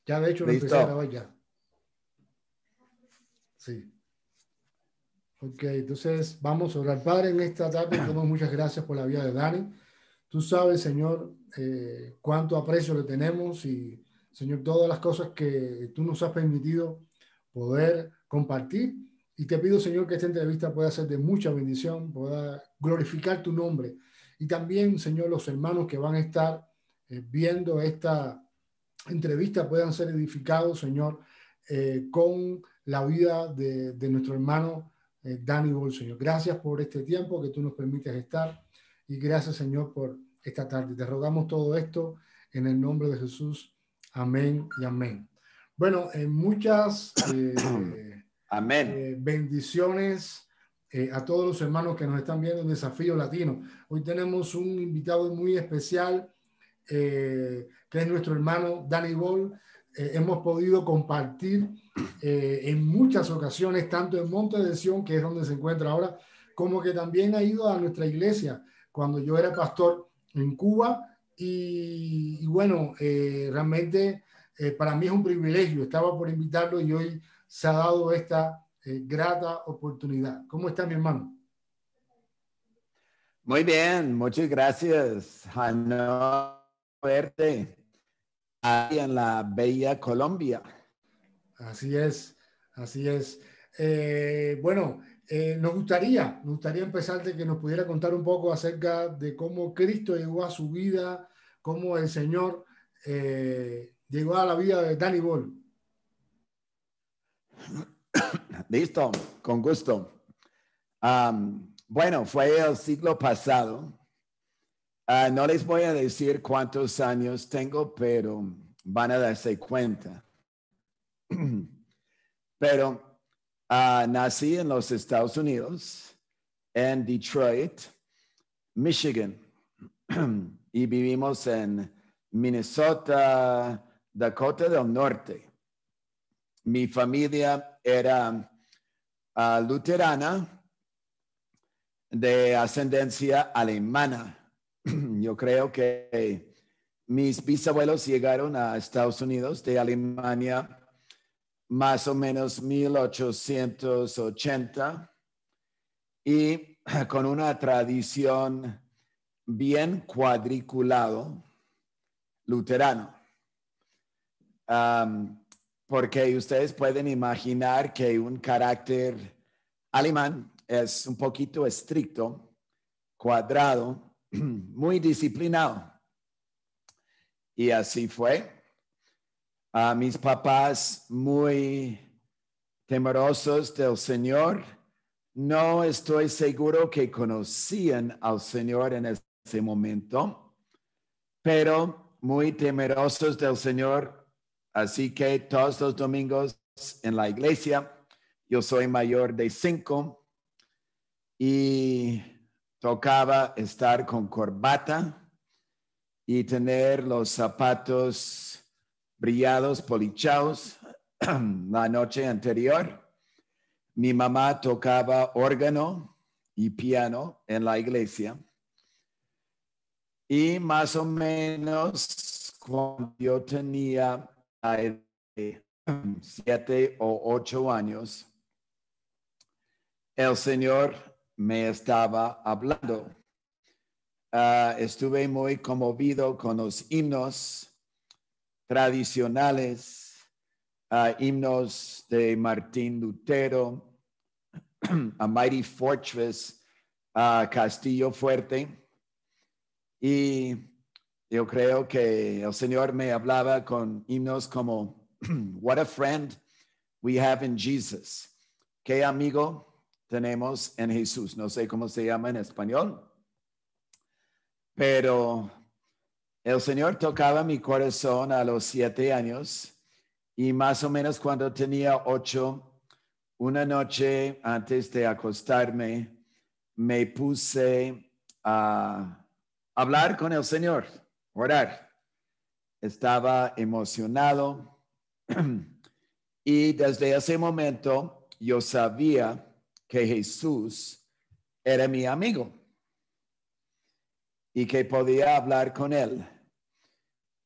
Ya de hecho lo empecé a Listo. grabar ya. Sí. Ok, entonces vamos a orar. Padre, en esta tarde te damos muchas gracias por la vida de Dani. Tú sabes, Señor, cuánto aprecio le tenemos y, Señor, todas las cosas que tú nos has permitido poder compartir. Y te pido, Señor, que esta entrevista pueda ser de mucha bendición, pueda glorificar tu nombre. Y también, Señor, los hermanos que van a estar viendo esta entrevista puedan ser edificados, Señor, con la vida de nuestro hermano Danny Ball, Señor. Gracias por este tiempo que tú nos permites estar y gracias, Señor, por esta tarde. Te rogamos todo esto en el nombre de Jesús. Amén y amén. Bueno, muchas Amén. bendiciones a todos los hermanos que nos están viendo en Desafío Latino. Hoy tenemos un invitado muy especial que es nuestro hermano Danny Ball. Hemos podido compartir en muchas ocasiones, tanto en Monte de Sion, que es donde se encuentra ahora, como que también ha ido a nuestra iglesia cuando yo era pastor en Cuba. Y bueno, realmente para mí es un privilegio. Estaba por invitarlo y hoy se ha dado esta grata oportunidad. ¿Cómo está mi hermano? Muy bien, muchas gracias, Jano, verte ahí en la bella Colombia. Así es, así es. Bueno, nos gustaría empezar de que nos pudiera contar un poco acerca de cómo Cristo llegó a su vida, cómo el Señor llegó a la vida de Danny Ball. Listo, con gusto. Bueno, fue el siglo pasado. No les voy a decir cuántos años tengo, pero van a darse cuenta. Pero nací en los Estados Unidos, en Detroit, Michigan, y vivimos en Minnesota, Dakota del Norte. Mi familia era luterana de ascendencia alemana. Yo creo que mis bisabuelos llegaron a Estados Unidos de Alemania más o menos 1880 y con una tradición bien cuadriculado luterano. Porque ustedes pueden imaginar que un carácter alemán es un poquito estricto, cuadrado, muy disciplinado. Y así fue. Mis papás muy temerosos del Señor. No estoy seguro que conocían al Señor en ese momento, pero muy temerosos del Señor. Así que todos los domingos en la iglesia, yo soy mayor de 5 y tocaba estar con corbata y tener los zapatos brillados, polichados la noche anterior. Mi mamá tocaba órgano y piano en la iglesia. Y más o menos cuando yo tenía 7 o 8 años, el Señor me estaba hablando. Estuve muy conmovido con los himnos tradicionales, himnos de Martín Lutero, A Mighty Fortress, Castillo Fuerte. Y yo creo que el Señor me hablaba con himnos como What a friend we have in Jesus. Qué amigo tenemos en Jesús. No sé cómo se llama en español, pero el Señor tocaba mi corazón a los 7 años y más o menos cuando tenía 8, una noche antes de acostarme, me puse a hablar con el Señor, orar. Estaba emocionado y desde ese momento yo sabía que Jesús era mi amigo y que podía hablar con él.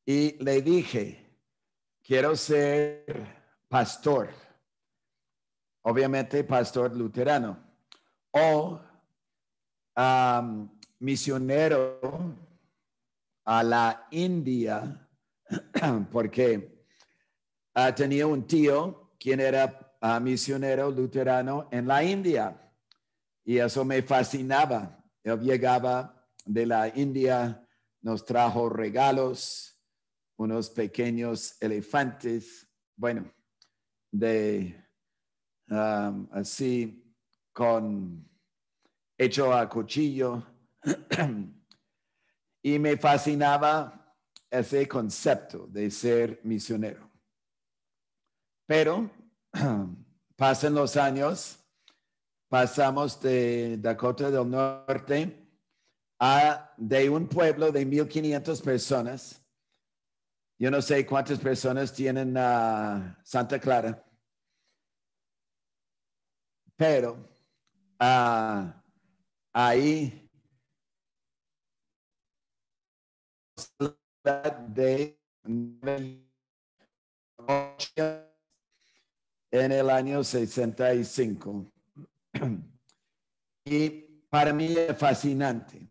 Y le dije, quiero ser pastor, obviamente pastor luterano, o misionero a la India, porque tenía un tío quien era misionero luterano en la India, y eso me fascinaba. Él llegaba de la India, nos trajo regalos, unos pequeños elefantes, bueno, de así hecho a cuchillo. Y me fascinaba ese concepto de ser misionero. Pero pasan los años, pasamos de Dakota del Norte de un pueblo de 1,500 personas. Yo no sé cuántas personas tienen Santa Clara, pero ahí de en el año 65. Y para mí es fascinante.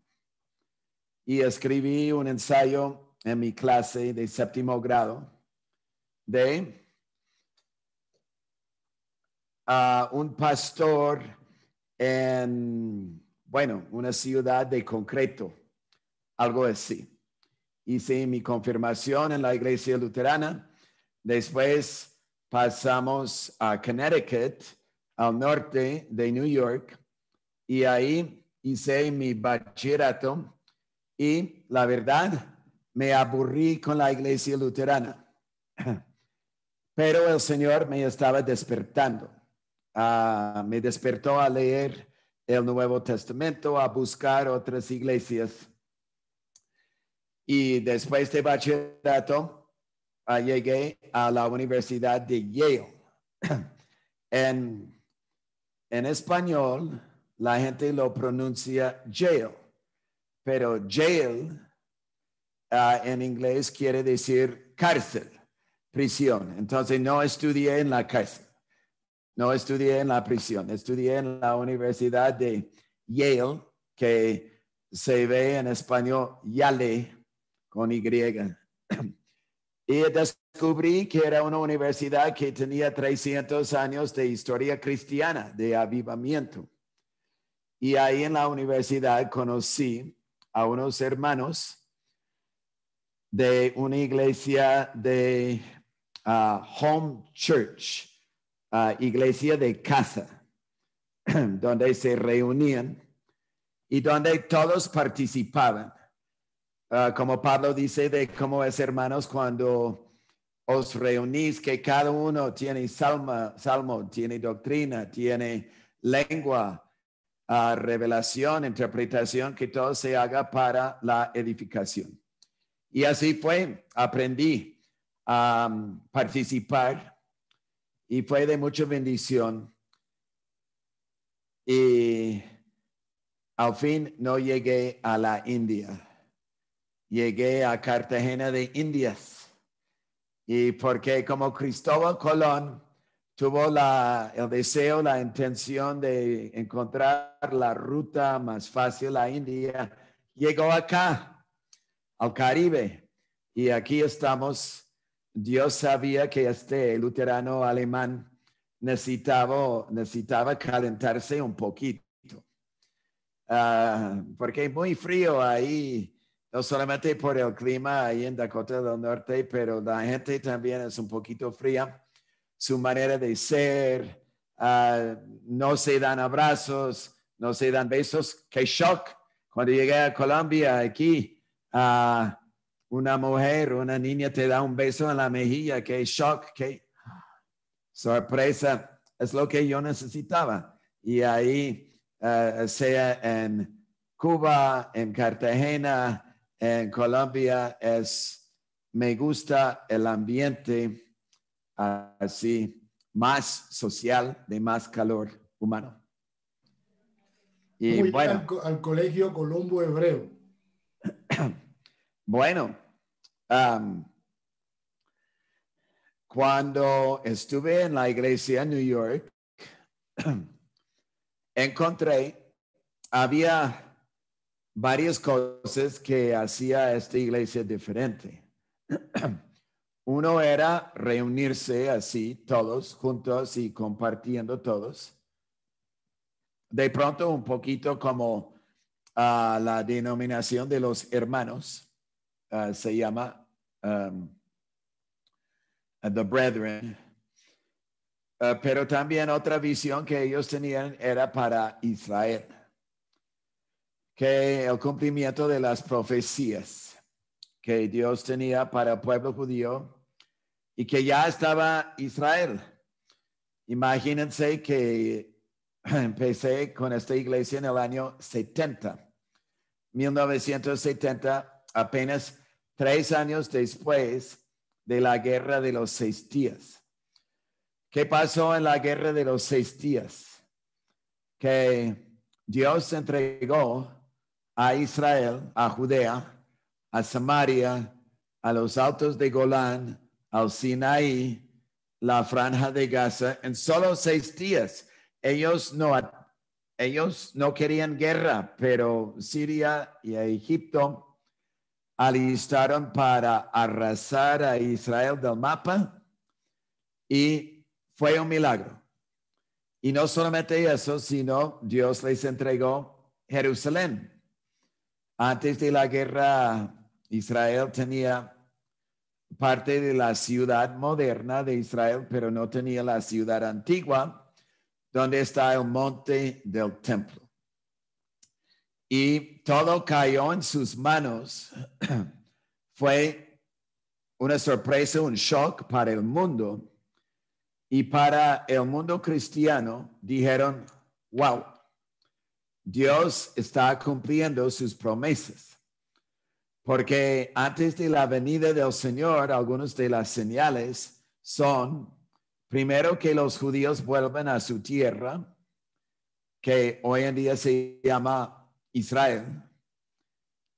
Y escribí un ensayo en mi clase de 7º grado de un pastor en, bueno, una ciudad de concreto, algo así. Hice mi confirmación en la iglesia luterana. Después pasamos a Connecticut, al norte de New York, y ahí hice mi bachillerato. Y la verdad, me aburrí con la iglesia luterana. Pero el Señor me estaba despertando. Me despertó a leer el Nuevo Testamento, a buscar otras iglesias. Y después de bachillerato, llegué a la Universidad de Yale. En español, la gente lo pronuncia Yale, pero Yale en inglés quiere decir cárcel, prisión. Entonces no estudié en la cárcel, no estudié en la prisión, estudié en la Universidad de Yale, que se ve en español Yale con Y. Y descubrí que era una universidad que tenía 300 años de historia cristiana, de avivamiento. Y ahí en la universidad conocí a unos hermanos de una iglesia de home church, iglesia de casa, donde se reunían y donde todos participaban. Como Pablo dice de cómo es, hermanos, cuando os reunís, que cada uno tiene salmo, tiene doctrina, tiene lengua, revelación, interpretación, que todo se haga para la edificación. Y así fue, aprendí a participar y fue de mucha bendición. Y al fin no llegué a la India. Llegué a Cartagena de Indias. Y porque como Cristóbal Colón tuvo el deseo, la intención de encontrar la ruta más fácil a India, llegó acá, al Caribe. Y aquí estamos. Dios sabía que este luterano alemán necesitaba calentarse un poquito. Porque es muy frío ahí, no solamente por el clima ahí en Dakota del Norte, pero la gente también es un poquito fría. Su manera de ser, no se dan abrazos, no se dan besos. ¡Qué shock! Cuando llegué a Colombia, aquí, una mujer, una niña te da un beso en la mejilla. ¡Qué shock! ¡Qué sorpresa! Es lo que yo necesitaba. Y ahí, sea en Cuba, en Cartagena, en Colombia, me gusta el ambiente así, más social, de más calor humano. Y ¿Cómo bueno, llega al colegio Colombo Hebreo? bueno, cuando estuve en la iglesia en New York, había varias cosas que hacía esta iglesia diferente. Uno era reunirse así, todos juntos y compartiendo todos. De pronto un poquito como la denominación de los hermanos, se llama The Brethren. Pero también otra visión que ellos tenían era para Israel, que el cumplimiento de las profecías que Dios tenía para el pueblo judío y que ya estaba Israel. Imagínense que empecé con esta iglesia en el año 1970, apenas 3 años después de la Guerra de los 6 días. ¿Qué pasó en la Guerra de los 6 días? Que Dios entregó a Israel, a Judea, a Samaria, a los altos de Golán, al Sinaí, la franja de Gaza, en solo 6 días. Ellos no querían guerra, pero Siria y Egipto alistaron para arrasar a Israel del mapa y fue un milagro. Y no solamente eso, sino Dios les entregó Jerusalén. Antes de la guerra, Israel tenía parte de la ciudad moderna de Israel, pero no tenía la ciudad antigua, donde está el monte del templo. Y todo cayó en sus manos. Fue una sorpresa, un shock para el mundo. Y para el mundo cristiano dijeron, wow, Dios está cumpliendo sus promesas. Porque antes de la venida del Señor, algunas de las señales son, primero, que los judíos vuelven a su tierra, que hoy en día se llama Israel.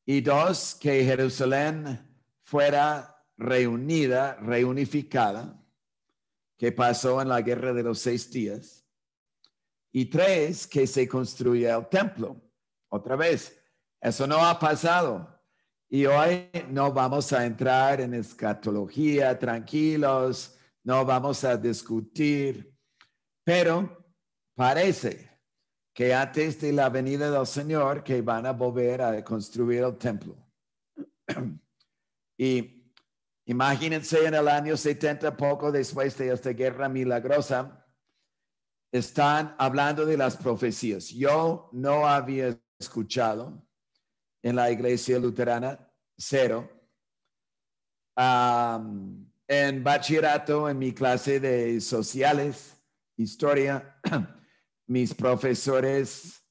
Y 2, que Jerusalén fuera reunificada, que pasó en la Guerra de los 6 días. Y 3, que se construya el templo. Otra vez, eso no ha pasado. Y hoy no vamos a entrar en escatología, tranquilos, no vamos a discutir, pero parece que antes de la venida del Señor que van a volver a construir el templo. Y imagínense en el año 70, poco después de esta guerra milagrosa, están hablando de las profecías. Yo no había escuchado en la iglesia luterana, 0. En bachillerato, en mi clase de sociales, historia, mis profesores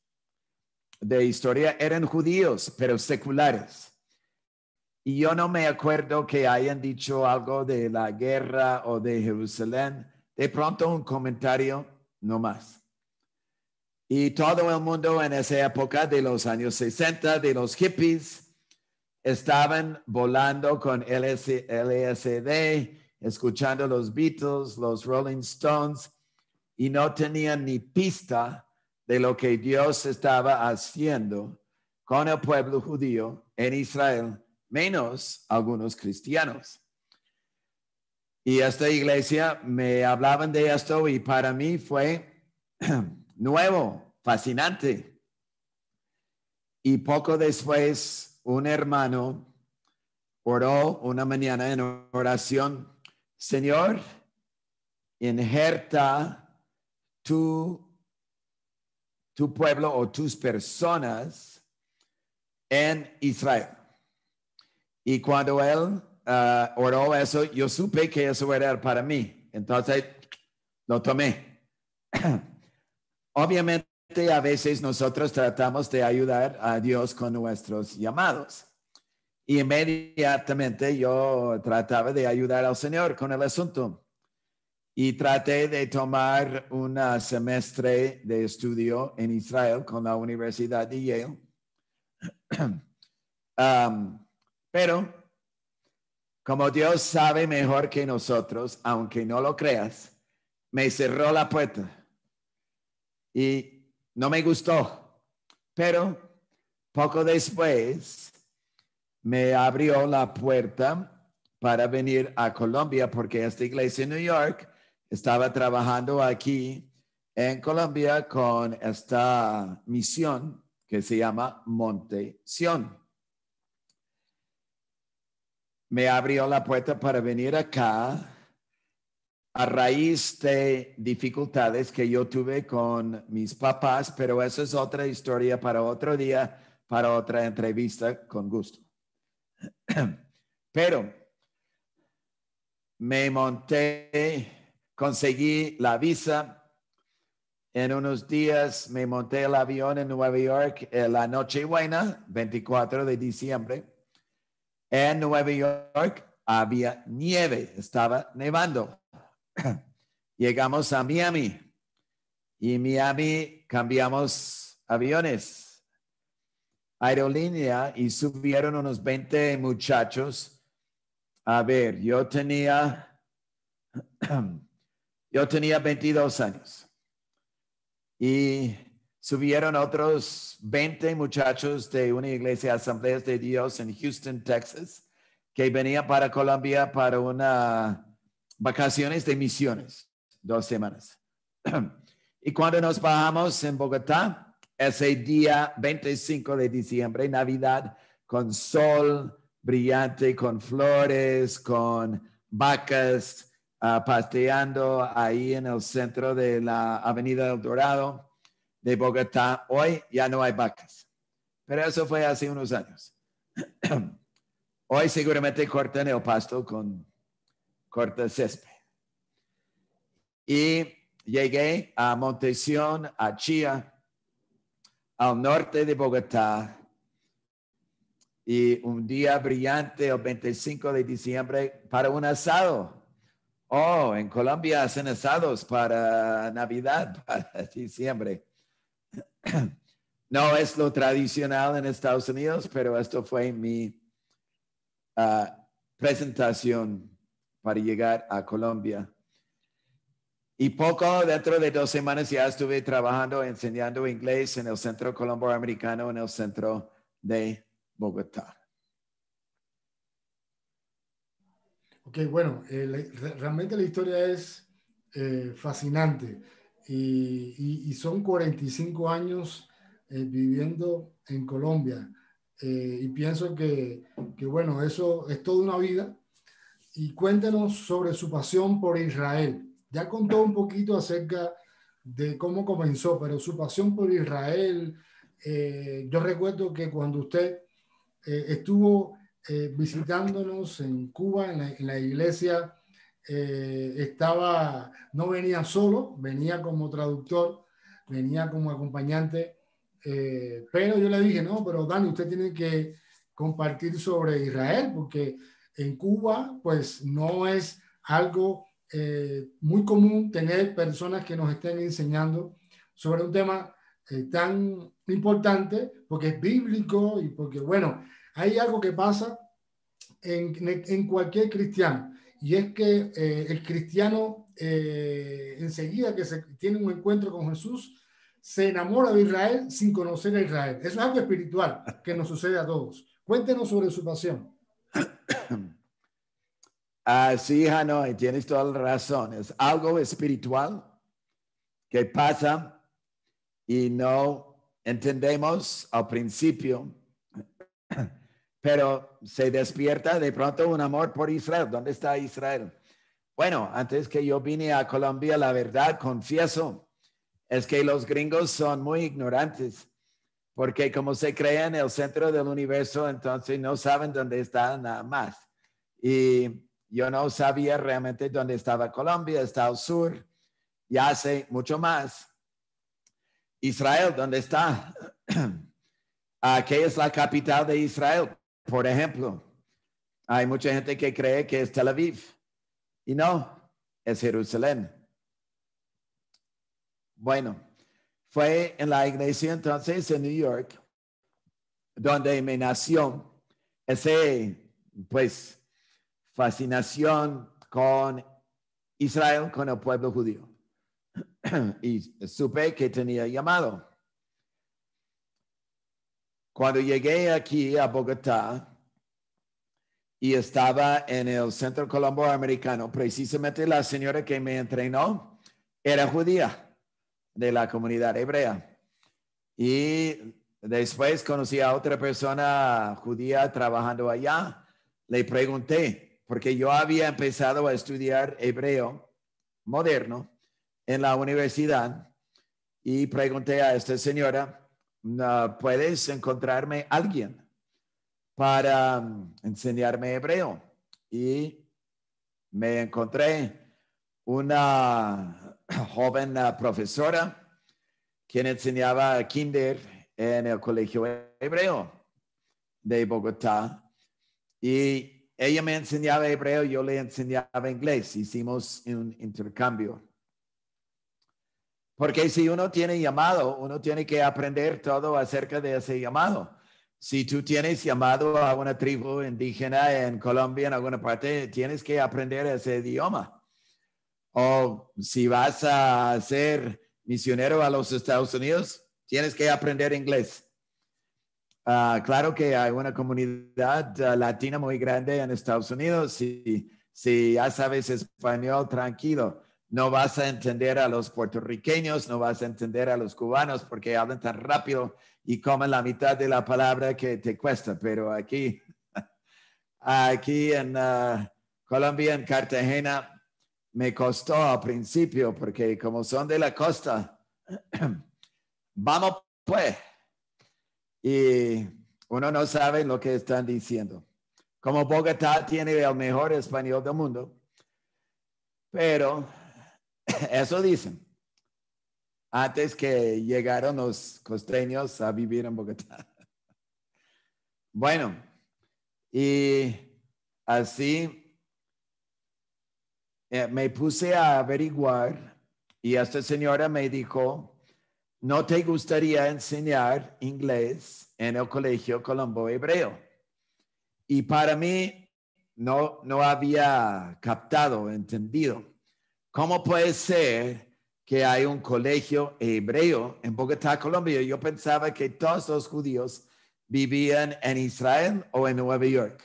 de historia eran judíos, pero seculares. Y yo no me acuerdo que hayan dicho algo de la guerra o de Jerusalén. De pronto un comentario, no más. Y todo el mundo en esa época de los años 60, de los hippies, estaban volando con LSD, escuchando los Beatles, los Rolling Stones, y no tenían ni pista de lo que Dios estaba haciendo con el pueblo judío en Israel, menos algunos cristianos. Y esta iglesia me hablaban de esto y para mí fue nuevo, fascinante. Y poco después, un hermano oró una mañana en oración, Señor, injerta tu pueblo o tus personas en Israel. Y cuando él oró eso, yo supe que eso era para mí. Entonces, lo tomé. Obviamente, a veces nosotros tratamos de ayudar a Dios con nuestros llamados. Y inmediatamente yo trataba de ayudar al Señor con el asunto. Y traté de tomar un semestre de estudio en Israel con la Universidad de Yale. Pero como Dios sabe mejor que nosotros, aunque no lo creas, me cerró la puerta y no me gustó. Pero poco después me abrió la puerta para venir a Colombia porque esta iglesia en New York estaba trabajando aquí en Colombia con esta misión que se llama Monte Sión. Me abrió la puerta para venir acá a raíz de dificultades que yo tuve con mis papás, pero eso es otra historia para otro día, para otra entrevista con gusto. Pero me monté, conseguí la visa. En unos días me monté el avión en Nueva York en la Nochebuena, 24 de diciembre. En Nueva York había nieve, estaba nevando. Llegamos a Miami y Miami cambiamos aviones, aerolínea, y subieron unos 20 muchachos. A ver, yo tenía 22 años y subieron otros 20 muchachos de una iglesia Asambleas de Dios en Houston, Texas, que venían para Colombia para una vacaciones de misiones, 2 semanas. Y cuando nos bajamos en Bogotá, ese día 25 de diciembre, Navidad, con sol brillante, con flores, con vacas pasteando ahí en el centro de la Avenida del Dorado de Bogotá. Hoy ya no hay vacas, pero eso fue hace unos años. Hoy seguramente cortan el pasto con corta césped. Y llegué a Monte Sión, a Chía, al norte de Bogotá. Y un día brillante, el 25 de diciembre, para un asado. Oh, en Colombia hacen asados para Navidad, para diciembre. No es lo tradicional en Estados Unidos, pero esto fue mi presentación para llegar a Colombia. Y poco dentro de 2 semanas ya estuve trabajando, enseñando inglés en el Centro Colombo Americano, en el centro de Bogotá. Ok, bueno, realmente la historia es fascinante y son 45 años viviendo en Colombia. Y pienso que, bueno, eso es toda una vida. Y cuéntenos sobre su pasión por Israel. Ya contó un poquito acerca de cómo comenzó, pero su pasión por Israel, yo recuerdo que cuando usted estuvo visitándonos en Cuba, en la iglesia, no venía solo, venía como traductor, venía como acompañante, pero yo le dije, no, pero Dani, usted tiene que compartir sobre Israel, porque en Cuba, pues no es algo muy común tener personas que nos estén enseñando sobre un tema tan importante, porque es bíblico y porque, bueno, hay algo que pasa en cualquier cristiano, y es que el cristiano enseguida que se tiene un encuentro con Jesús, se enamora de Israel sin conocer a Israel. Eso es algo espiritual que nos sucede a todos. Cuéntenos sobre su pasión. Sí, Hanoi, tienes toda la razón. Es algo espiritual que pasa y no entendemos al principio, pero se despierta de pronto un amor por Israel. ¿Dónde está Israel? Bueno, antes que yo vine a Colombia, la verdad, confieso, es que los gringos son muy ignorantes, porque como se cree en el centro del universo, entonces no saben dónde está nada más. Y yo no sabía realmente dónde estaba Colombia, está al sur, y hace mucho más. Israel, ¿dónde está? ¿Qué es la capital de Israel? Por ejemplo, hay mucha gente que cree que es Tel Aviv, y no, es Jerusalén. Bueno, fue en la iglesia entonces en New York donde me nació ese, pues, fascinación con Israel, con el pueblo judío. Y supe que tenía llamado. Cuando llegué aquí a Bogotá y estaba en el Centro Colombo Americano, precisamente la señora que me entrenó era judía de la comunidad hebrea. Y después conocí a otra persona judía trabajando allá. Le pregunté, porque yo había empezado a estudiar hebreo moderno en la universidad, y pregunté a esta señora, ¿puedes encontrarme alguien para enseñarme hebreo? Y me encontré una joven profesora quien enseñaba kinder en el colegio hebreo de Bogotá. Y ella me enseñaba hebreo, yo le enseñaba inglés. Hicimos un intercambio. Porque si uno tiene llamado, uno tiene que aprender todo acerca de ese llamado. Si tú tienes llamado a una tribu indígena en Colombia, en alguna parte, tienes que aprender ese idioma. O si vas a ser misionero a los Estados Unidos, tienes que aprender inglés. Claro que hay una comunidad latina muy grande en Estados Unidos. Si ya sabes español, tranquilo. No vas a entender a los puertorriqueños, no vas a entender a los cubanos porque hablan tan rápido y comen la mitad de la palabra que te cuesta. Pero aquí en Colombia, en Cartagena, me costó al principio porque como son de la costa, vamos pues. Y uno no sabe lo que están diciendo. Como Bogotá tiene el mejor español del mundo, pero eso dicen. Antes que llegaron los costeños a vivir en Bogotá. Bueno, y así me puse a averiguar y esta señora me dijo, ¿no te gustaría enseñar inglés en el Colegio Colombo Hebreo? Y para mí no había captado, entendido. ¿Cómo puede ser que hay un colegio hebreo en Bogotá, Colombia? Yo pensaba que todos los judíos vivían en Israel o en Nueva York.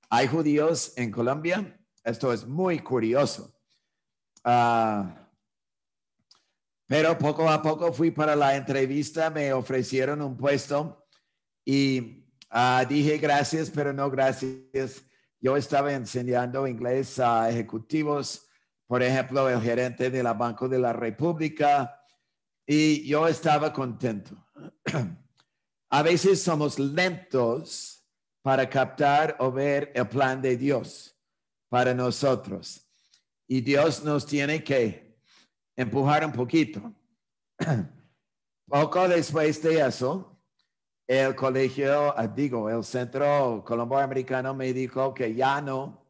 ¿Hay judíos en Colombia? Esto es muy curioso. Pero poco a poco fui para la entrevista, me ofrecieron un puesto y dije gracias, pero no gracias. Yo estaba enseñando inglés a ejecutivos, por ejemplo, el gerente de la Banco de la República, y yo estaba contento. A veces somos lentos para captar o ver el plan de Dios para nosotros. Y Dios nos tiene que empujar un poquito. Poco después de eso, el colegio, el Centro Colombo Americano me dijo que ya no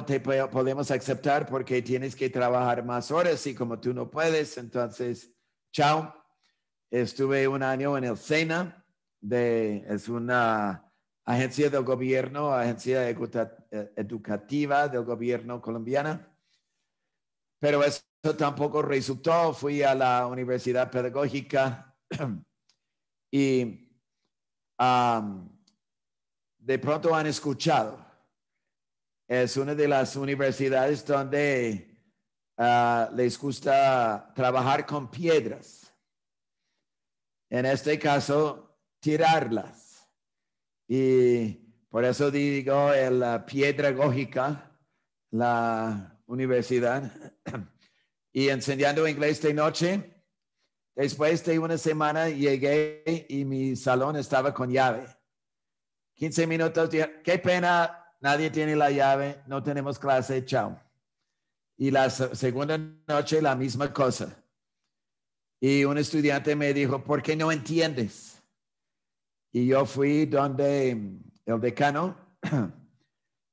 te podemos aceptar porque tienes que trabajar más horas y como tú no puedes, entonces, chao. Estuve un año en el SENA, es una agencia del gobierno, agencia educativa del gobierno colombiana, pero eso tampoco resultó. Fui a la Universidad Pedagógica y de pronto han escuchado. Es una de las universidades donde les gusta trabajar con piedras. En este caso, tirarlas. Y por eso digo la piedagógica, la universidad. Y enseñando inglés de noche. Después de una semana llegué y mi salón estaba con llave. 15 minutos, qué pena. Nadie tiene la llave, no tenemos clase, chao. Y la segunda noche la misma cosa. Y un estudiante me dijo, ¿por qué no entiendes? Y yo fui donde el decano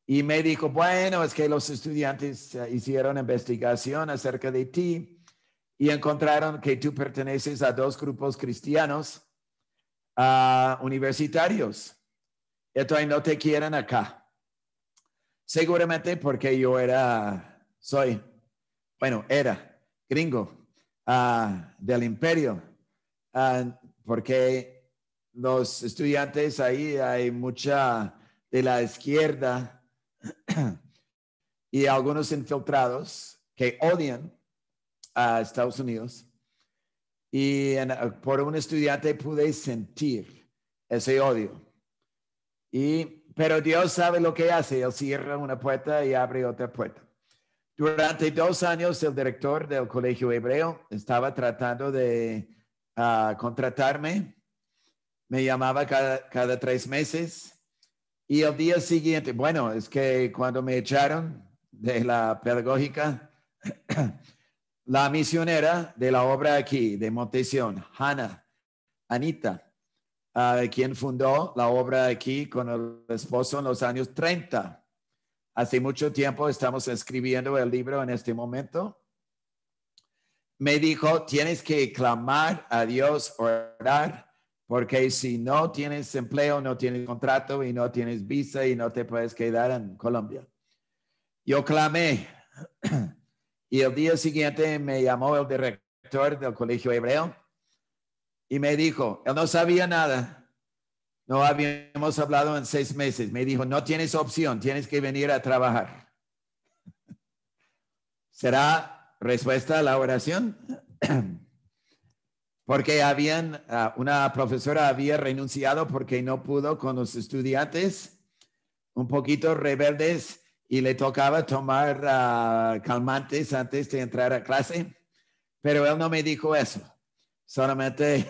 y me dijo, bueno, es que los estudiantes hicieron investigación acerca de ti y encontraron que tú perteneces a 2 grupos cristianos universitarios. Entonces no te quieren acá. seguramente porque yo era gringo del imperio, porque los estudiantes ahí hay mucha de la izquierda y algunos infiltrados que odian a Estados Unidos. Y por un estudiante pude sentir ese odio. Pero Dios sabe lo que hace. Él cierra una puerta y abre otra puerta. Durante 2 años, el director del colegio hebreo estaba tratando de contratarme. Me llamaba cada 3 meses. Y el día siguiente, bueno, es que cuando me echaron de la pedagógica, la misionera de la obra aquí, de Montesión, Anita, quien fundó la obra aquí con el esposo en los años 30. Hace mucho tiempo estamos escribiendo el libro en este momento. Me dijo, tienes que clamar a Dios, orar, porque si no tienes empleo, no tienes contrato y no tienes visa y no te puedes quedar en Colombia. Yo clamé y el día siguiente me llamó el director del colegio hebreo y me dijo, él no sabía nada. No habíamos hablado en 6 meses. Me dijo, no tienes opción, tienes que venir a trabajar. ¿Será respuesta a la oración? Porque una profesora había renunciado porque no pudo con los estudiantes un poquito rebeldes y le tocaba tomar calmantes antes de entrar a clase. Pero él no me dijo eso. Solamente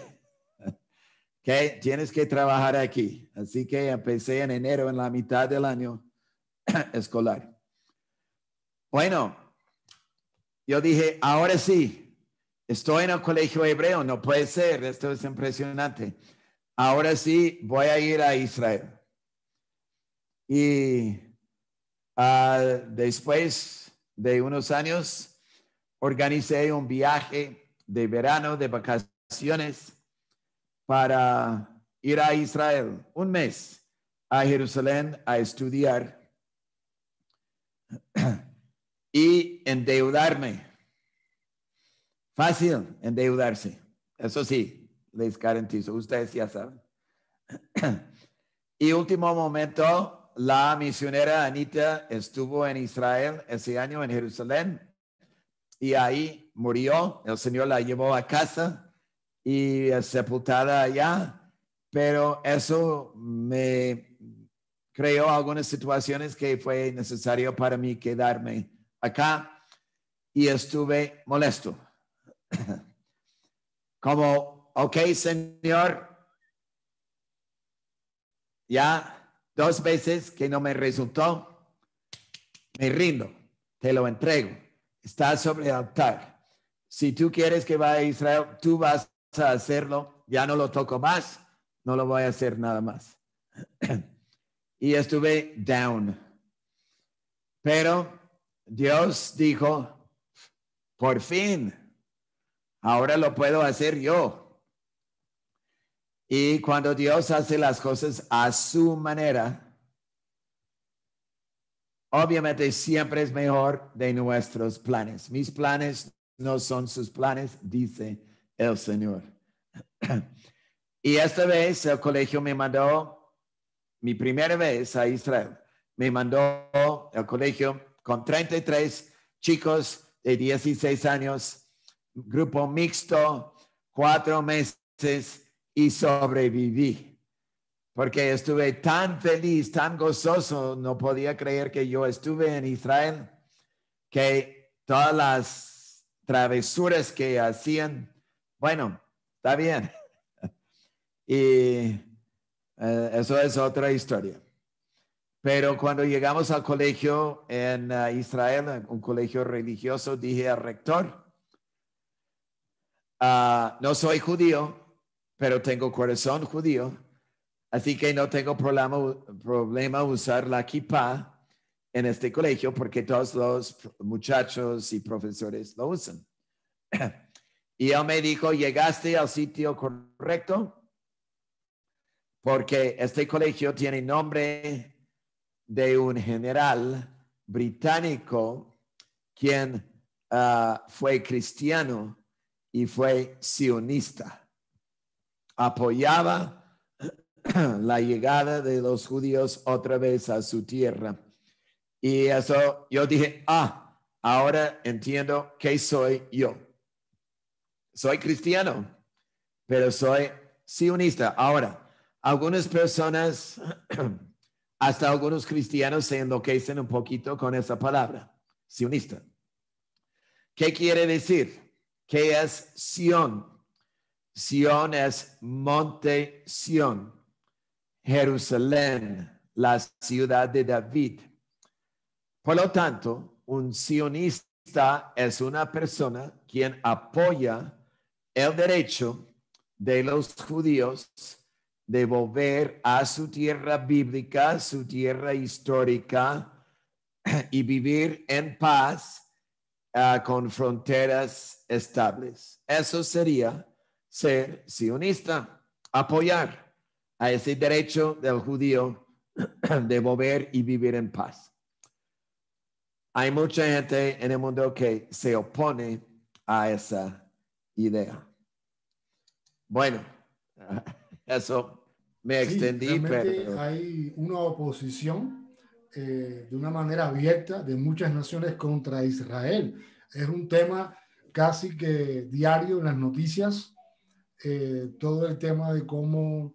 que tienes que trabajar aquí. Así que empecé en enero, en la mitad del año escolar. Bueno, yo dije, ahora sí. Estoy en el colegio hebreo, no puede ser, esto es impresionante. Ahora sí voy a ir a Israel. Y después de unos años, organicé un viaje de verano, de vacaciones, para ir a Israel, 1 mes, a Jerusalén a estudiar y endeudarme. Fácil endeudarse. Eso sí, les garantizo. Ustedes ya saben. Y último momento, la misionera Anita estuvo en Israel ese año, en Jerusalén. Y ahí murió. El Señor la llevó a casa y sepultada allá. Pero eso me creó algunas situaciones que fue necesario para mí quedarme acá. Y estuve molesto. Como, ok, Señor, ya 2 veces que no me resultó, me rindo, te lo entrego, está sobre el altar. Si tú quieres que vaya a Israel, tú vas a hacerlo, ya no lo toco más, no lo voy a hacer nada más. Y estuve down. Pero Dios dijo, por fin, ahora lo puedo hacer yo. Y cuando Dios hace las cosas a su manera, obviamente siempre es mejor de nuestros planes. Mis planes no son sus planes, dice el Señor. Y esta vez el colegio me mandó, mi primera vez a Israel, me mandó el colegio con 33 chicos de 16 años, grupo mixto, 4 meses y sobreviví. Porque estuve tan feliz, tan gozoso, no podía creer que yo estuve en Israel, que todas las travesuras que hacían, bueno, está bien. Y eso es otra historia. Pero cuando llegamos al colegio en Israel, un colegio religioso, dije al rector, no soy judío, pero tengo corazón judío, así que no tengo problema usar la kippah en este colegio porque todos los muchachos y profesores lo usan. Y él me dijo, llegaste al sitio correcto porque este colegio tiene nombre de un general británico quien fue cristiano y fue sionista. Apoyaba la llegada de los judíos otra vez a su tierra. Y eso yo dije, ahora entiendo qué soy yo. Soy cristiano, pero soy sionista. Ahora, algunas personas, hasta algunos cristianos se enloquecen un poquito con esa palabra, sionista. ¿Qué quiere decir? ¿Qué es Sión? Sión es Monte Sión, Jerusalén, la ciudad de David. Por lo tanto, un sionista es una persona quien apoya el derecho de los judíos de volver a su tierra bíblica, su tierra histórica, y vivir en paz con fronteras estables. Eso sería ser sionista, apoyar a ese derecho del judío de volver y vivir en paz. Hay mucha gente en el mundo que se opone a esa idea. Bueno, eso me extendí, realmente pero hay una oposición de una manera abierta de muchas naciones contra Israel. Es un tema casi que diario en las noticias, todo el tema de cómo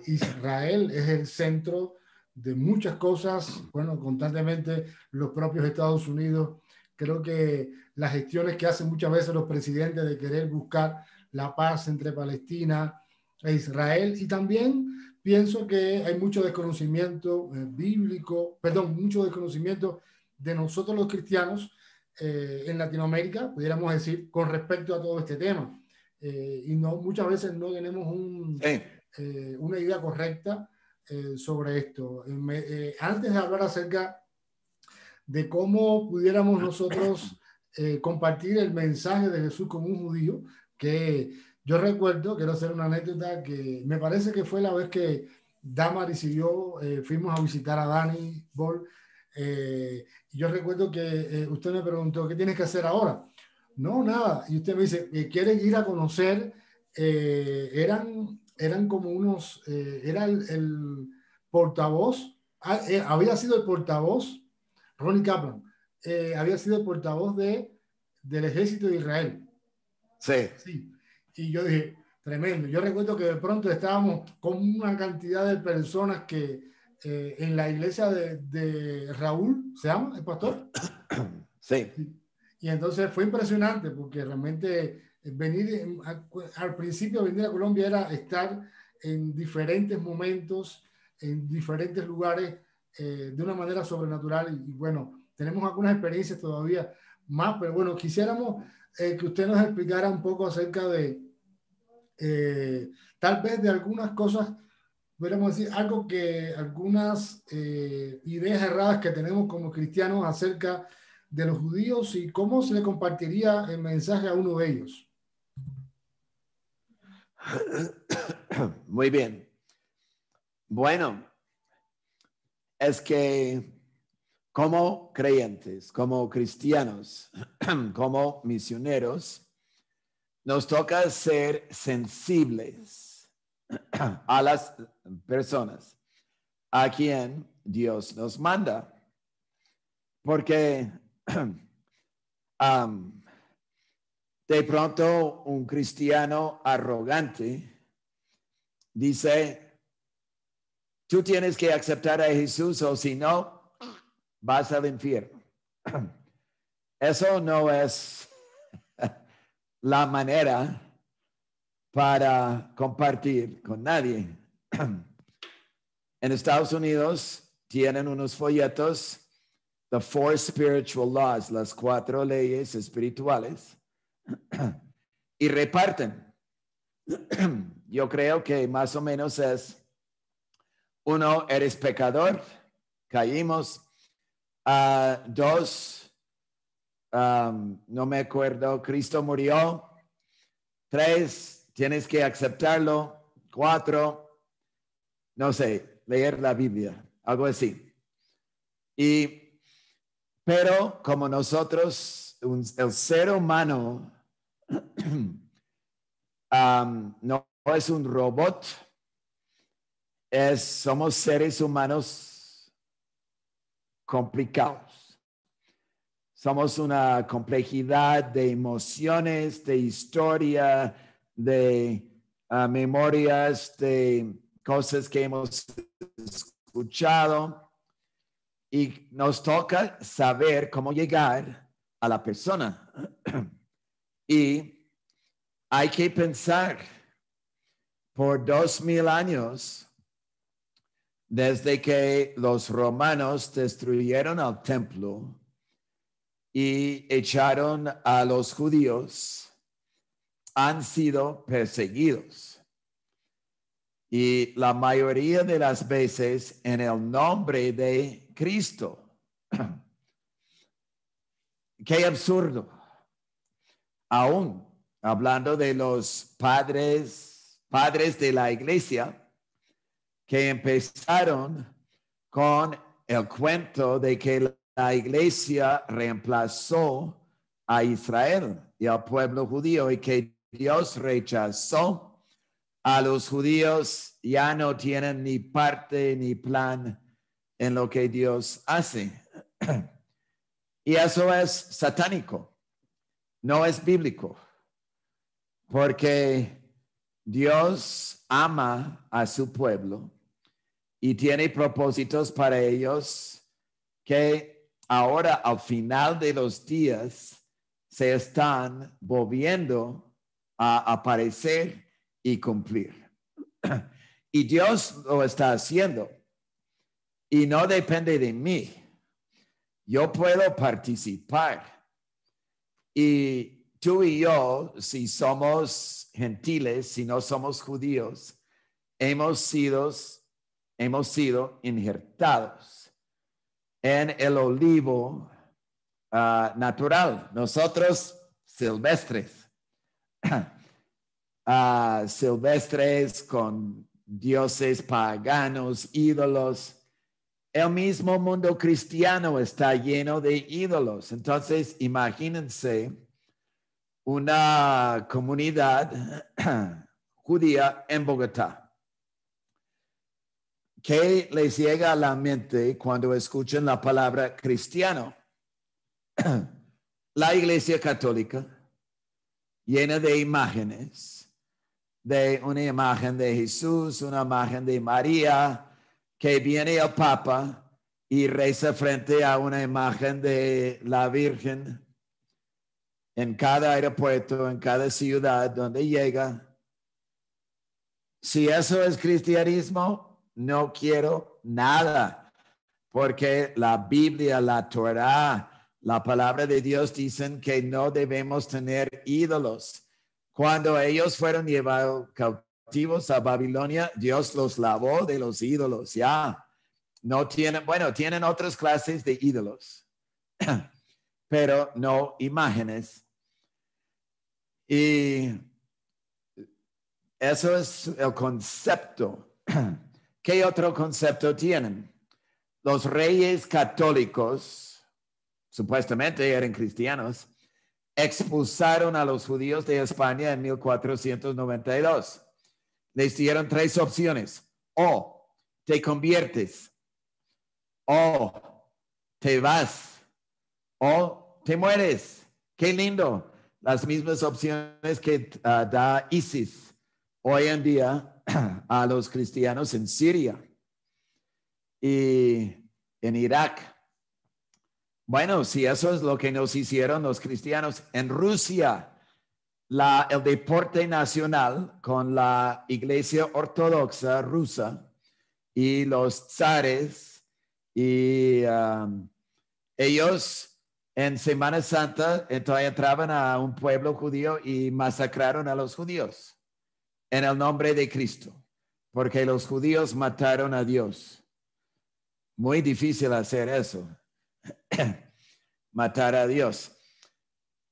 Israel es el centro de muchas cosas. Bueno, constantemente los propios Estados Unidos, creo que las gestiones que hacen muchas veces los presidentes de querer buscar la paz entre Palestina e Israel, y también pienso que hay mucho desconocimiento bíblico, perdón, mucho desconocimiento de nosotros los cristianos en Latinoamérica, pudiéramos decir, con respecto a todo este tema. Y no, muchas veces no tenemos una idea correcta sobre esto. Antes de hablar acerca de cómo pudiéramos nosotros compartir el mensaje de Jesús como un judío, que yo recuerdo, quiero hacer una anécdota que me parece que fue la vez que Damaris y yo fuimos a visitar a Dani Ball. Yo recuerdo que usted me preguntó, ¿qué tienes que hacer ahora? No, nada. Y usted me dice, ¿quieres ir a conocer? Eran como unos, era el portavoz, había sido el portavoz, Ronnie Kaplan, había sido el portavoz del ejército de Israel. sí. Sí. Y yo dije, tremendo. Yo recuerdo que de pronto estábamos con una cantidad de personas que en la iglesia de Raúl, ¿se llama el pastor? Sí. Y entonces fue impresionante porque realmente venir al principio venir a Colombia era estar en diferentes momentos, en diferentes lugares de una manera sobrenatural y bueno, tenemos algunas experiencias todavía más, pero bueno, quisiéramos que usted nos explicara un poco acerca de tal vez de algunas cosas, podríamos decir algo que algunas ideas erradas que tenemos como cristianos acerca de los judíos y cómo se le compartiría el mensaje a uno de ellos. Muy bien. Bueno, es que como creyentes, como cristianos, como misioneros, nos toca ser sensibles a las personas a quien Dios nos manda. Porque de pronto un cristiano arrogante dice, tú tienes que aceptar a Jesús o si no, vas al infierno. Eso no es la manera para compartir con nadie. En Estados Unidos tienen unos folletos, The Four Spiritual Laws, las 4 leyes espirituales, y reparten. Yo creo que más o menos es, 1, eres pecador, caímos. 2, no me acuerdo, Cristo murió. 3, tienes que aceptarlo. 4, no sé, leer la Biblia, algo así. Pero como nosotros, el ser humano no es un robot, somos seres humanos complicados. Somos una complejidad de emociones, de historia, de memorias, de cosas que hemos escuchado. Y nos toca saber cómo llegar a la persona. Y hay que pensar, por 2000 años, desde que los romanos destruyeron el templo y echaron a los judíos, han sido perseguidos. Y la mayoría de las veces en el nombre de Cristo. Qué absurdo. Aún hablando de los padres de la iglesia, que empezaron con el cuento de que la iglesia reemplazó a Israel y al pueblo judío y que Dios rechazó a los judíos, ya no tienen ni parte ni plan en lo que Dios hace. Y eso es satánico, no es bíblico, porque Dios ama a su pueblo y tiene propósitos para ellos que ahora al final de los días se están volviendo a aparecer y cumplir. Y Dios lo está haciendo y no depende de mí. Yo puedo participar y tú y yo, si somos gentiles, si no somos judíos, hemos sido injertados en el olivo natural. Nosotros silvestres, silvestres con dioses paganos, ídolos. El mismo mundo cristiano está lleno de ídolos. Entonces, imagínense una comunidad judía en Bogotá. ¿Qué les llega a la mente cuando escuchan la palabra cristiano? La Iglesia Católica, llena de imágenes, de una imagen de Jesús, una imagen de María, que viene el Papa y reza frente a una imagen de la Virgen en cada aeropuerto, en cada ciudad donde llega. Si eso es cristianismo, no quiero nada, porque la Biblia, la Torá, la palabra de Dios dicen que no debemos tener ídolos. Cuando ellos fueron llevados cautivos a Babilonia, Dios los lavó de los ídolos, ya. No tienen, bueno, tienen otras clases de ídolos, pero no imágenes. Y eso es el concepto. ¿Qué otro concepto tienen? Los reyes católicos, supuestamente eran cristianos, expulsaron a los judíos de España en 1492. Les dieron 3 opciones: o te conviertes, o te vas, o te mueres. Qué lindo. Las mismas opciones que da ISIS hoy en día a los cristianos en Siria y en Irak. Bueno, si eso es lo que nos hicieron los cristianos en Rusia, el deporte nacional con la iglesia ortodoxa rusa y los zares, y ellos en Semana Santa entonces entraban a un pueblo judío y masacraron a los judíos en el nombre de Cristo, porque los judíos mataron a Dios. Muy difícil hacer eso. Matar a Dios.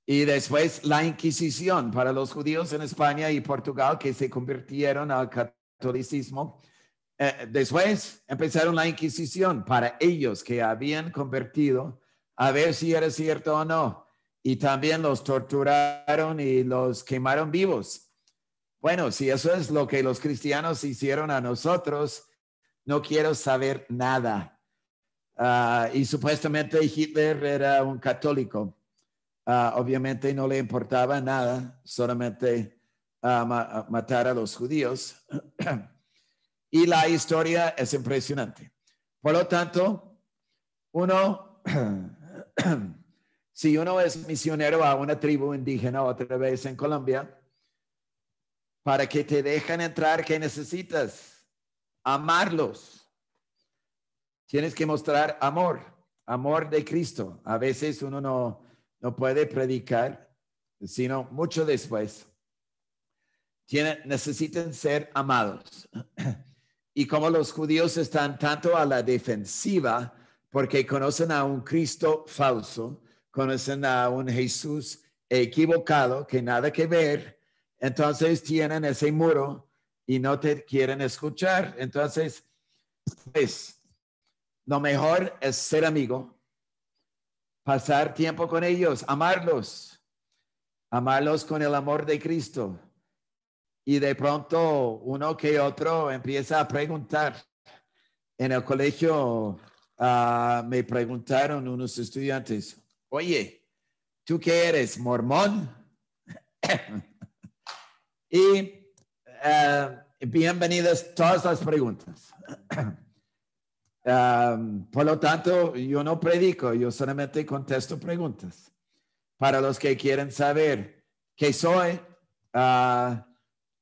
Y después la Inquisición para los judíos en España y Portugal que se convirtieron al catolicismo. Después empezaron la Inquisición para ellos que habían convertido, a ver si era cierto o no. Y también los torturaron y los quemaron vivos. Bueno, si eso es lo que los cristianos hicieron a nosotros, no quiero saber nada. Y supuestamente Hitler era un católico. Obviamente no le importaba nada, solamente matar a los judíos. Y la historia es impresionante. Por lo tanto, si uno es misionero a una tribu indígena otra vez en Colombia, para que te dejen entrar, ¿qué necesitas? Amarlos. Tienes que mostrar amor de Cristo. A veces uno no puede predicar, sino mucho después. Necesitan ser amados. Y como los judíos están tanto a la defensiva, porque conocen a un Cristo falso, conocen a un Jesús equivocado, que nada que ver, entonces tienen ese muro y no te quieren escuchar. Entonces, pues, lo mejor es ser amigo, pasar tiempo con ellos, amarlos con el amor de Cristo. Y de pronto uno que otro empieza a preguntar. En el colegio me preguntaron unos estudiantes, oye, ¿tú qué eres, mormón? Y bienvenidas todas las preguntas. Por lo tanto, yo no predico, yo solamente contesto preguntas. Para los que quieren saber qué soy,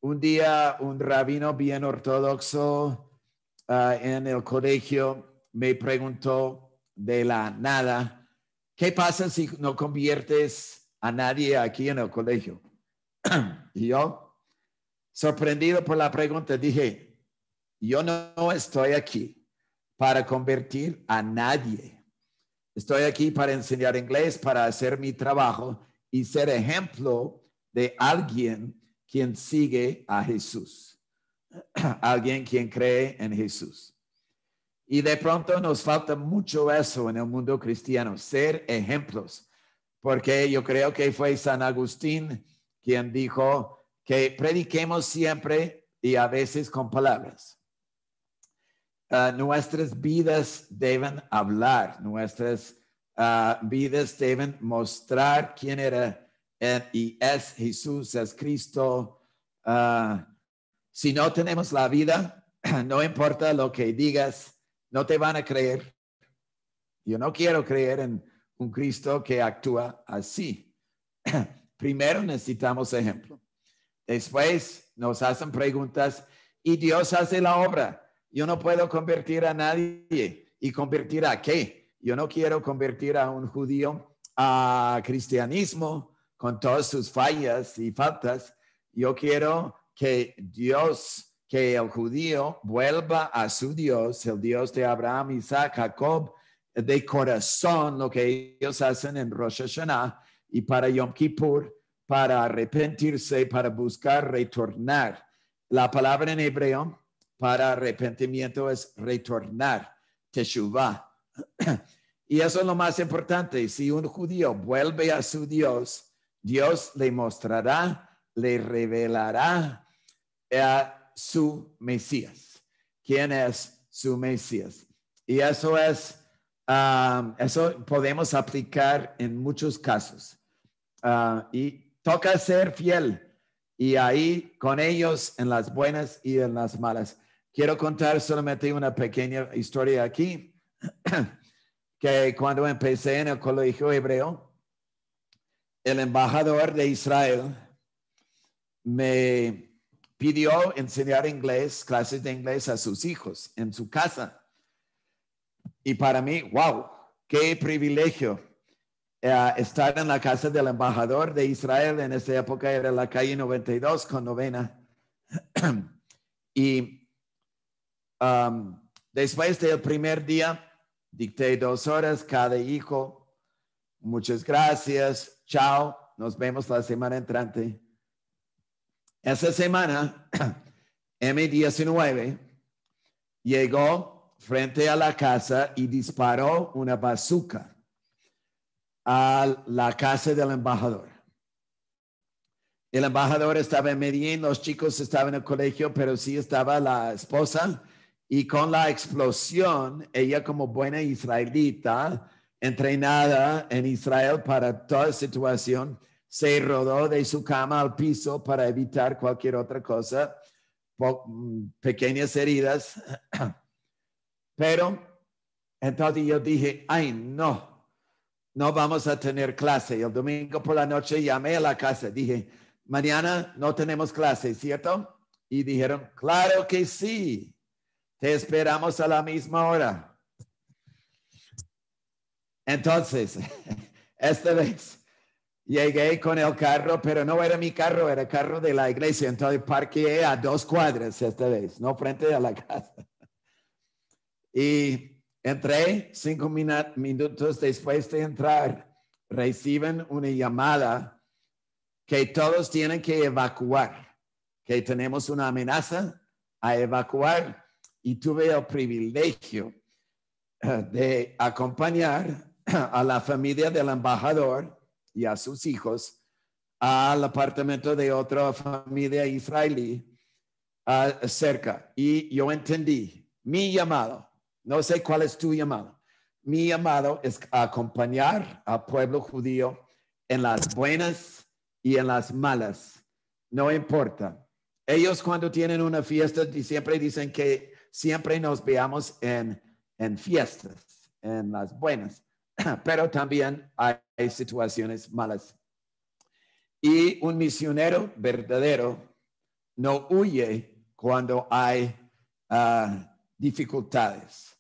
un día un rabino bien ortodoxo en el colegio me preguntó de la nada, ¿qué pasa si no conviertes a nadie aquí en el colegio? Y yo, sorprendido por la pregunta, dije, yo no estoy aquí para convertir a nadie. Estoy aquí para enseñar inglés, para hacer mi trabajo y ser ejemplo de alguien quien sigue a Jesús. Alguien quien cree en Jesús. Y de pronto nos falta mucho eso en el mundo cristiano, ser ejemplos. Porque yo creo que fue San Agustín quien dijo que prediquemos siempre y a veces con palabras. Nuestras vidas deben hablar, nuestras vidas deben mostrar quién era y es Jesús, es Cristo. Si no tenemos la vida, no importa lo que digas, no te van a creer. Yo no quiero creer en un Cristo que actúa así. Primero necesitamos ejemplo. Después nos hacen preguntas y Dios hace la obra. Yo no puedo convertir a nadie. ¿Y convertir a qué? Yo no quiero convertir a un judío a cristianismo con todas sus fallas y faltas. Yo quiero que el judío vuelva a su Dios, el Dios de Abraham, Isaac, Jacob, de corazón, lo que ellos hacen en Rosh Hashanah y para Yom Kippur, para arrepentirse, para buscar retornar. La palabra en hebreo para arrepentimiento es retornar, teshuvah. Y eso es lo más importante. Si un judío vuelve a su Dios, Dios le mostrará, le revelará a su Mesías. ¿Quién es su Mesías? Y eso es, eso podemos aplicar en muchos casos. Y toca ser fiel. Y ahí con ellos en las buenas y en las malas. Quiero contar solamente una pequeña historia aquí. Que cuando empecé en el colegio hebreo, el embajador de Israel me pidió enseñar inglés, clases de inglés a sus hijos en su casa. Y para mí, wow, qué privilegio estar en la casa del embajador de Israel. En esa época era la calle 92 con Novena. Y después del primer día, dicté 2 horas cada hijo. Muchas gracias. Chao. Nos vemos la semana entrante. Esa semana, M19, llegó frente a la casa y disparó una bazooka a la casa del embajador. El embajador estaba en Medellín, los chicos estaban en el colegio, pero sí estaba la esposa. Y con la explosión, ella como buena israelita, entrenada en Israel para toda situación, se rodó de su cama al piso para evitar cualquier otra cosa, pequeñas heridas. Pero entonces yo dije, ay, no vamos a tener clase. El domingo por la noche llamé a la casa, dije, mañana no tenemos clase, ¿cierto? Y dijeron, claro que sí, te esperamos a la misma hora. Entonces, esta vez llegué con el carro, pero no era mi carro, era el carro de la iglesia. Entonces parqueé a 2 cuadras esta vez, no frente a la casa. Y entré 5 minutos después de entrar, reciben una llamada que todos tienen que evacuar, que tenemos una amenaza a evacuar, y tuve el privilegio de acompañar a la familia del embajador y a sus hijos al apartamento de otra familia israelí cerca. Y yo entendí mi llamado. No sé cuál es tu llamado. Mi llamado es acompañar al pueblo judío en las buenas y en las malas. No importa. Ellos cuando tienen una fiesta siempre dicen que siempre nos veamos en fiestas, en las buenas, pero también hay situaciones malas. Y un misionero verdadero no huye cuando hay dificultades,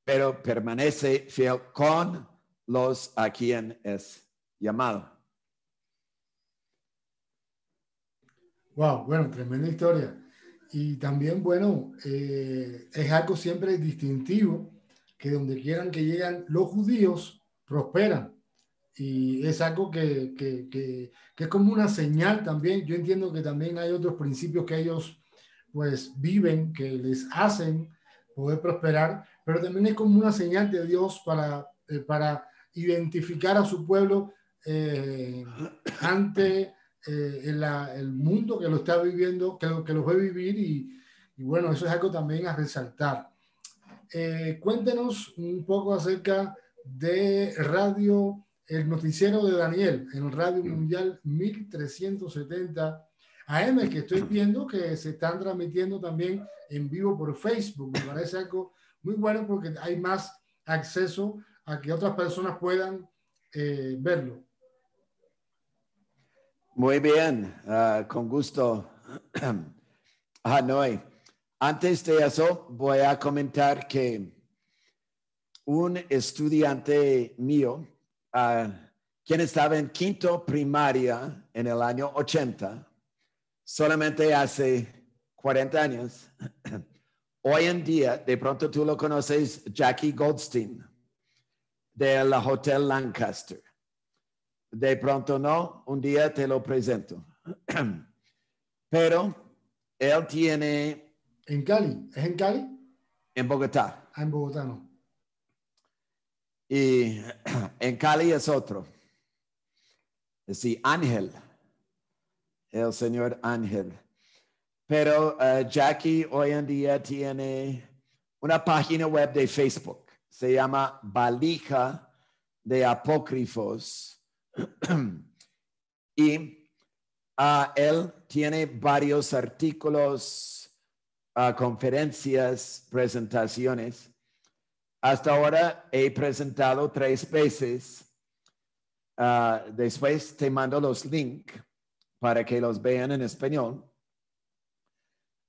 pero permanece fiel con los a quien es llamado. Wow, bueno, tremenda historia. Y también, bueno, es algo siempre distintivo, que donde quieran que llegan los judíos, prosperan. Y es algo que es como una señal también. Yo entiendo que también hay otros principios que ellos pues viven, que les hacen poder prosperar, pero también es como una señal de Dios para identificar a su pueblo ante el mundo que lo está viviendo, que lo ve vivir y bueno, eso es algo también a resaltar. Cuéntenos un poco acerca de radio, el noticiero de Daniel en Radio Mundial 1370 AM, que estoy viendo que se están transmitiendo también en vivo por Facebook. Me parece algo muy bueno porque hay más acceso a que otras personas puedan verlo. Muy bien, con gusto. Hanoi. Antes de eso, voy a comentar que un estudiante mío, quien estaba en quinto primaria en el año 80, solamente hace 40 años, hoy en día, de pronto tú lo conoces, Jackie Goldstein, del Hotel Lancaster. De pronto no, un día te lo presento. Pero él tiene... ¿En Cali? ¿Es en Cali? En Bogotá. Ah, en Bogotá no. Y en Cali es otro. Sí, Ángel. El señor Ángel. Pero Jackie hoy en día tiene una página web de Facebook. Se llama Valija de Apócrifos. Y él tiene varios artículos, conferencias, presentaciones. Hasta ahora he presentado 3 veces. Después te mando los links para que los vean en español.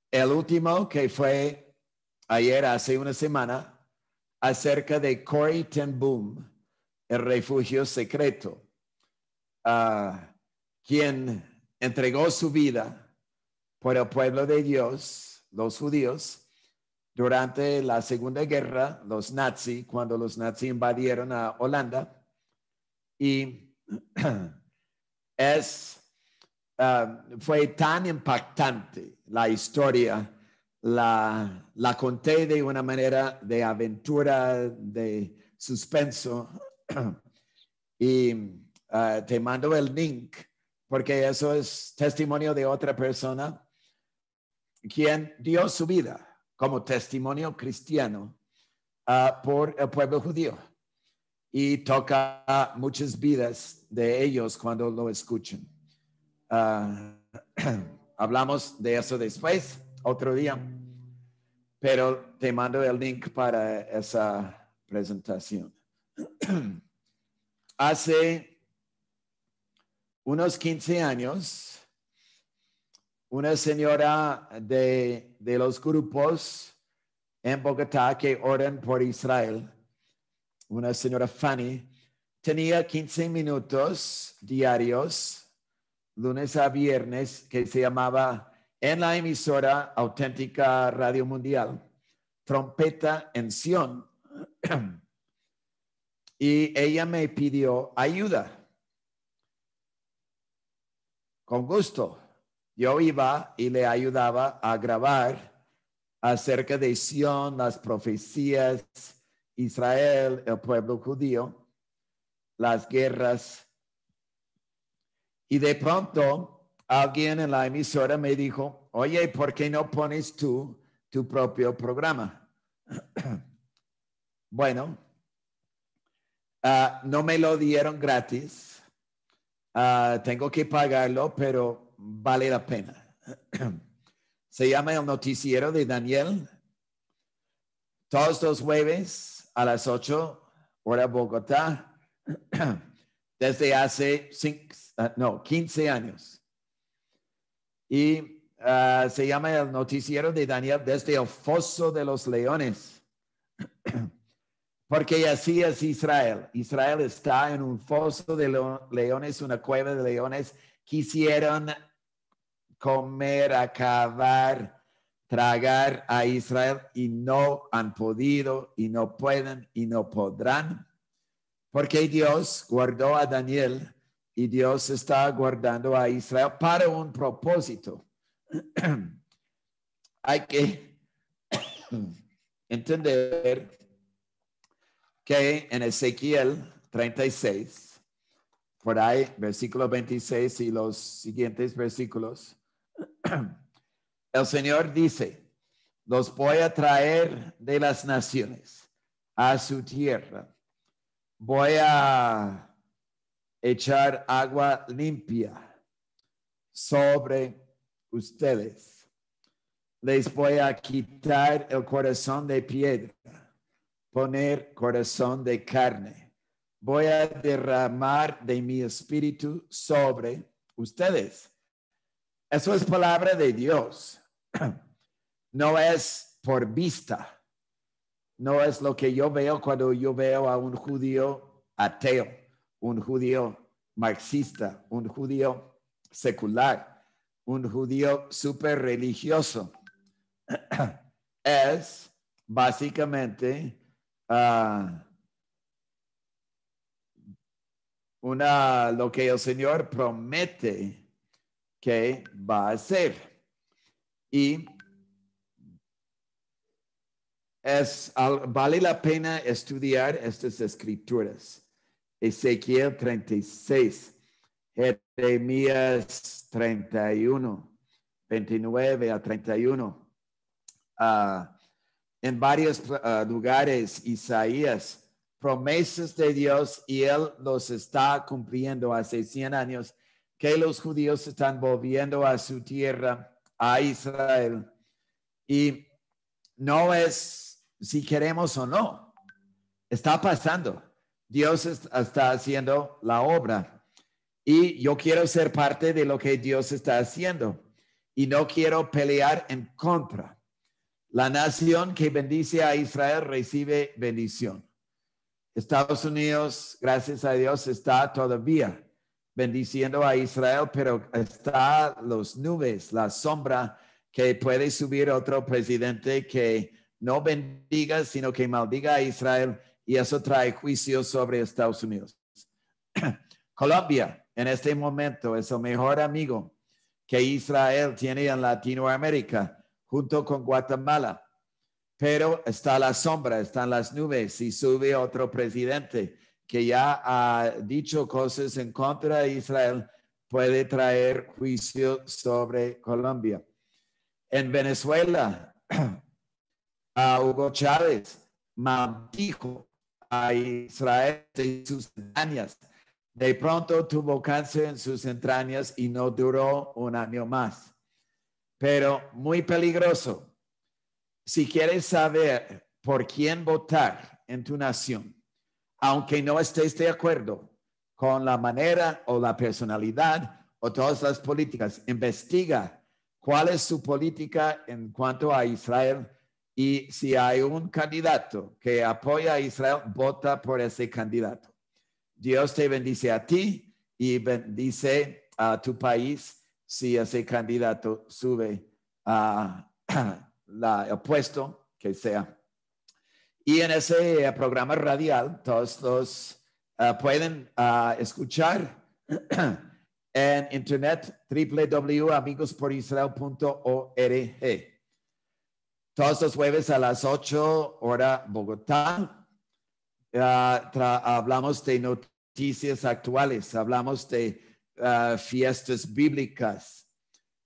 El último que fue ayer, hace una semana, acerca de Corrie ten Boom, el refugio secreto, quien entregó su vida por el pueblo de Dios, los judíos, durante la Segunda Guerra, los nazis, cuando los nazis invadieron a Holanda. Y fue tan impactante la historia la conté de una manera de aventura, de suspenso. Y te mando el link porque eso es testimonio de otra persona quien dio su vida como testimonio cristiano por el pueblo judío. Y toca muchas vidas de ellos cuando lo escuchan. Hablamos de eso después, otro día, pero te mando el link para esa presentación. Hace unos 15 años, una señora de los grupos en Bogotá que oran por Israel, una señora Fanny, tenía 15 minutos diarios, lunes a viernes, que se llamaba en la emisora Auténtica Radio Mundial, Trompeta en Sion. Y ella me pidió ayuda. Con gusto. Yo iba y le ayudaba a grabar acerca de Sion, las profecías, Israel, el pueblo judío, las guerras. Y de pronto alguien en la emisora me dijo, oye, ¿por qué no pones tú tu propio programa? Bueno, no me lo dieron gratis. Tengo que pagarlo, pero vale la pena. Se llama El Noticiero de Daniel. Todos los jueves a las 8, hora Bogotá, desde hace 15 años. Y se llama El Noticiero de Daniel desde el Foso de los Leones. Porque así es Israel. Israel está en un foso de leones, una cueva de leones. Quisieron comer, acabar, tragar a Israel y no han podido y no pueden y no podrán. Porque Dios guardó a Daniel y Dios está guardando a Israel para un propósito. Hay que entender que en Ezequiel 36, por ahí, versículo 26 y los siguientes versículos, el Señor dice, los voy a traer de las naciones a su tierra. Voy a echar agua limpia sobre ustedes. Les voy a quitar el corazón de piedra, poner corazón de carne. Voy a derramar de mi espíritu sobre ustedes. Eso es palabra de Dios. No es por vista. No es lo que yo veo cuando yo veo a un judío ateo, un judío marxista, un judío secular, un judío súper religioso. Es básicamente lo que el Señor promete que va a hacer. Y vale la pena estudiar estas escrituras. Ezequiel 36, Jeremías 31, 29 a 31. En varios lugares, Isaías, promesas de Dios, y Él los está cumpliendo hace 100 años, que los judíos están volviendo a su tierra, a Israel. Y no es si queremos o no, está pasando. Dios está haciendo la obra. Y yo quiero ser parte de lo que Dios está haciendo. Y no quiero pelear en contra. La nación que bendice a Israel recibe bendición. Estados Unidos, gracias a Dios, está todavía bendiciendo a Israel, pero está las nubes, la sombra que puede subir otro presidente que no bendiga, sino que maldiga a Israel, y eso trae juicio sobre Estados Unidos. Colombia, en este momento, es el mejor amigo que Israel tiene en Latinoamérica, junto con Guatemala. Pero está la sombra, están las nubes y sube otro presidente que ya ha dicho cosas en contra de Israel, puede traer juicio sobre Colombia. En Venezuela, a Hugo Chávez maldijo a Israel de sus entrañas. De pronto tuvo cáncer en sus entrañas y no duró un año más. Pero muy peligroso. Si quieres saber por quién votar en tu nación, aunque no estés de acuerdo con la manera o la personalidad o todas las políticas, investiga cuál es su política en cuanto a Israel y si hay un candidato que apoya a Israel, vota por ese candidato. Dios te bendice a ti y bendice a tu país si ese candidato sube a el puesto que sea. Y en ese programa radial, todos los pueden escuchar en internet www.amigosporisrael.org. Todos los jueves a las 8 hora Bogotá. Hablamos de noticias actuales, hablamos de fiestas bíblicas.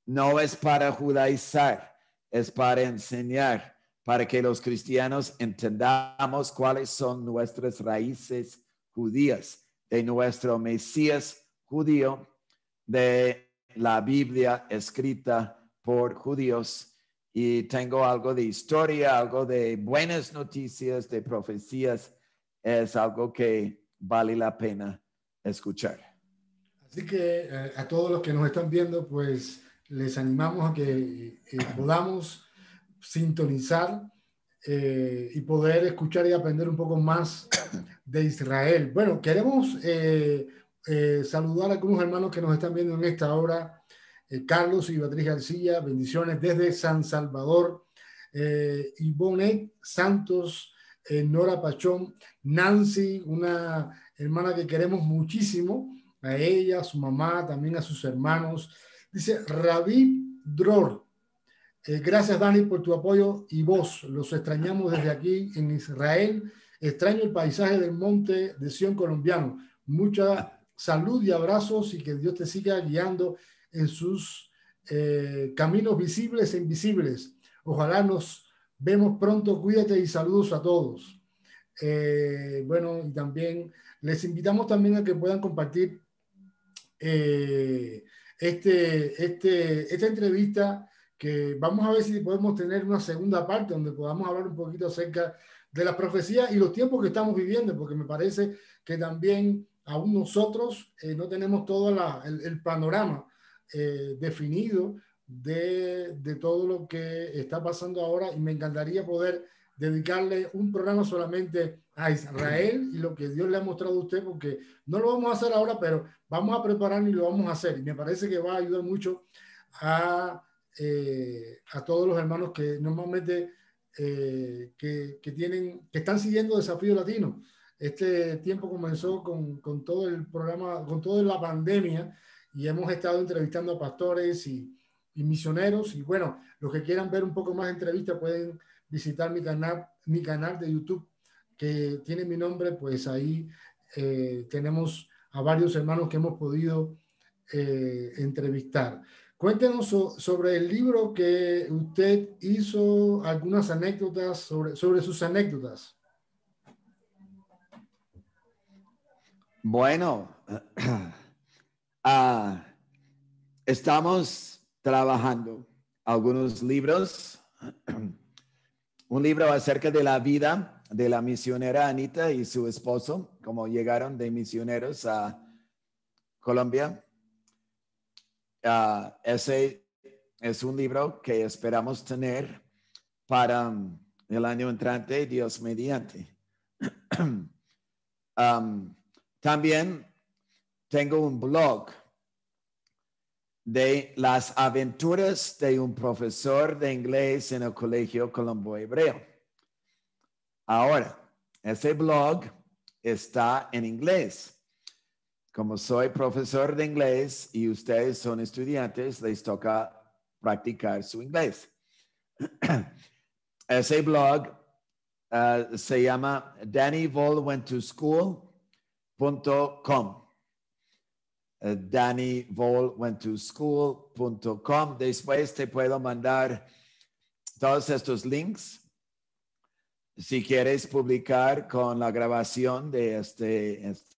No es para judaizar, es para enseñar, para que los cristianos entendamos cuáles son nuestras raíces judías, de nuestro Mesías judío, de la Biblia escrita por judíos. Y tengo algo de historia, algo de buenas noticias, de profecías. Es algo que vale la pena escuchar. Así que a todos los que nos están viendo, pues les animamos a que podamos sintonizar y poder escuchar y aprender un poco más de Israel. Bueno, queremos saludar a algunos hermanos que nos están viendo en esta hora. Carlos y Beatriz García, bendiciones desde San Salvador. Ivonne Santos, Nora Pachón, Nancy, una hermana que queremos muchísimo, a ella, a su mamá, también a sus hermanos. Dice Rabí Dror, gracias Dani por tu apoyo y voz, los extrañamos desde aquí en Israel, extraño el paisaje del monte de Sion colombiano, mucha salud y abrazos y que Dios te siga guiando en sus caminos visibles e invisibles. Ojalá nos vemos pronto, cuídate y saludos a todos. Bueno, y también les invitamos también a que puedan compartir esta entrevista, que vamos a ver si podemos tener una segunda parte donde podamos hablar un poquito acerca de la profecía y los tiempos que estamos viviendo, porque me parece que también aún nosotros no tenemos todo el panorama definido de todo lo que está pasando ahora, y me encantaría poder dedicarle un programa solamente a Israel y lo que Dios le ha mostrado a usted, porque no lo vamos a hacer ahora, pero vamos a prepararlo y lo vamos a hacer. Y me parece que va a ayudar mucho a todos los hermanos que normalmente que están siguiendo Desafío Latino. Este tiempo comenzó con todo el programa, con toda la pandemia, y hemos estado entrevistando a pastores y misioneros. Y bueno, los que quieran ver un poco más de entrevistas pueden visitar mi canal de YouTube, que tiene mi nombre. Pues ahí tenemos a varios hermanos que hemos podido entrevistar. Cuéntenos sobre el libro que usted hizo, algunas anécdotas sobre sus anécdotas. Bueno, estamos trabajando algunos libros. Un libro acerca de la vida de la misionera Anita y su esposo, cómo llegaron de misioneros a Colombia. Ese es un libro que esperamos tener para el año entrante, Dios mediante. También tengo un blog de las aventuras de un profesor de inglés en el Colegio Colombo Hebreo. Ahora, ese blog está en inglés. Como soy profesor de inglés y ustedes son estudiantes, les toca practicar su inglés. Ese blog se llama DannyVolWentToSchool.com. DannyVolWentToSchool.com. Después te puedo mandar todos estos links. Si quieres publicar con la grabación de esta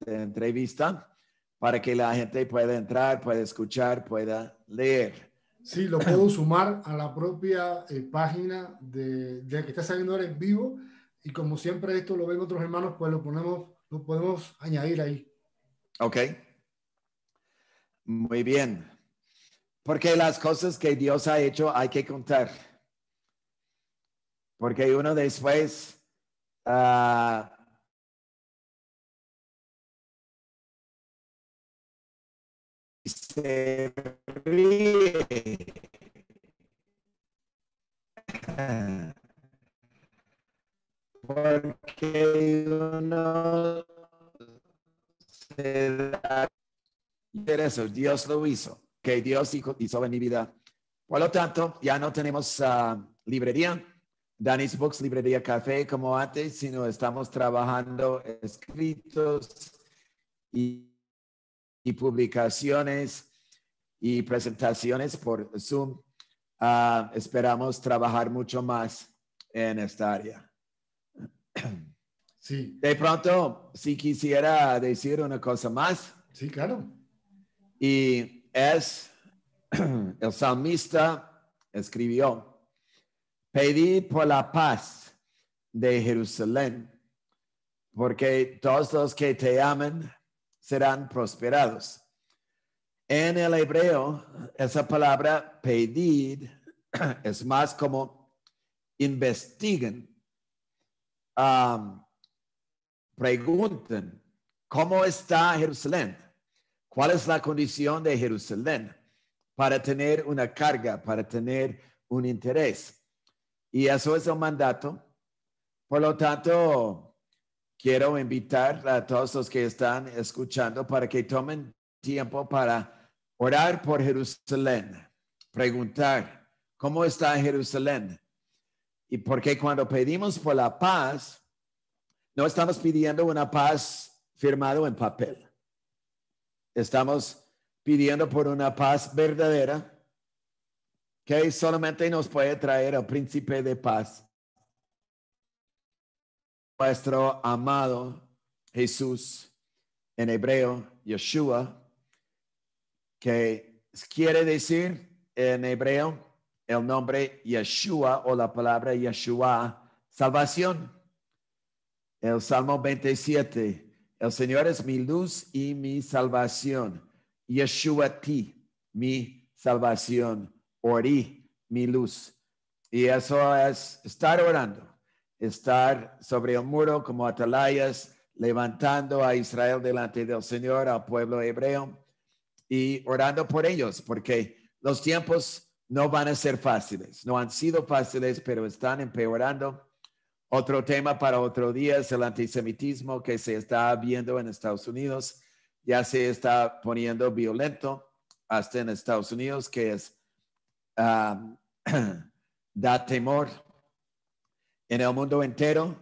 entrevista para que la gente pueda entrar, pueda escuchar, pueda leer. Sí, lo puedo sumar a la propia página de que está saliendo ahora en vivo, y como siempre esto lo ven otros hermanos, pues lo podemos añadir ahí. Ok. Muy bien. Porque las cosas que Dios ha hecho hay que contar. Porque uno después se ríe. Porque uno se da eso, Dios lo hizo, que Dios hizo en mi vida. Por lo tanto, ya no tenemos librería, Danny's Books, librería café como antes, sino estamos trabajando escritos y publicaciones y presentaciones por Zoom. Esperamos trabajar mucho más en esta área. Sí. De pronto, si quisiera decir una cosa más. Sí, claro. Y es, el salmista escribió, pedí por la paz de Jerusalén, porque todos los que te aman serán prosperados. En el hebreo, esa palabra pedir es más como investiguen, pregunten, ¿cómo está Jerusalén? ¿Cuál es la condición de Jerusalén para tener una carga, para tener un interés? Y eso es el mandato. Por lo tanto, quiero invitar a todos los que están escuchando para que tomen tiempo para orar por Jerusalén, preguntar, ¿cómo está Jerusalén? Y porque cuando pedimos por la paz, no estamos pidiendo una paz firmada en papel. Estamos pidiendo por una paz verdadera que solamente nos puede traer el príncipe de paz, nuestro amado Jesús, en hebreo, Yeshua, que quiere decir en hebreo el nombre Yeshua o la palabra Yeshua, salvación. El Salmo 27, el Señor es mi luz y mi salvación. Yeshua ti, mi salvación. Ori, mi luz. Y eso es estar orando, estar sobre el muro como atalayas, levantando a Israel delante del Señor, al pueblo hebreo, y orando por ellos, porque los tiempos no van a ser fáciles. No han sido fáciles, pero están empeorando. Otro tema para otro día es el antisemitismo que se está viendo en Estados Unidos. Ya se está poniendo violento hasta en Estados Unidos, que es da temor en el mundo entero.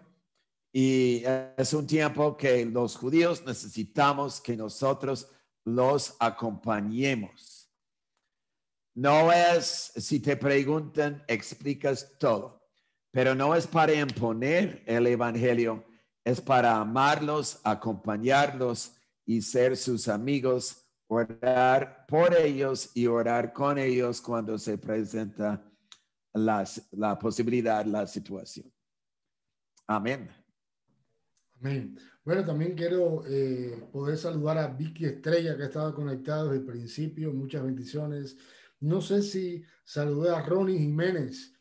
Y es un tiempo que los judíos necesitamos que nosotros los acompañemos. No es, si te preguntan, explicas todo. Pero no es para imponer el evangelio, es para amarlos, acompañarlos y ser sus amigos, orar por ellos y orar con ellos cuando se presenta la posibilidad, la situación. Amén. Amén. Bueno, también quiero poder saludar a Vicky Estrella, que ha estado conectado desde el principio. Muchas bendiciones. No sé si saludé a Ronnie Jiménez,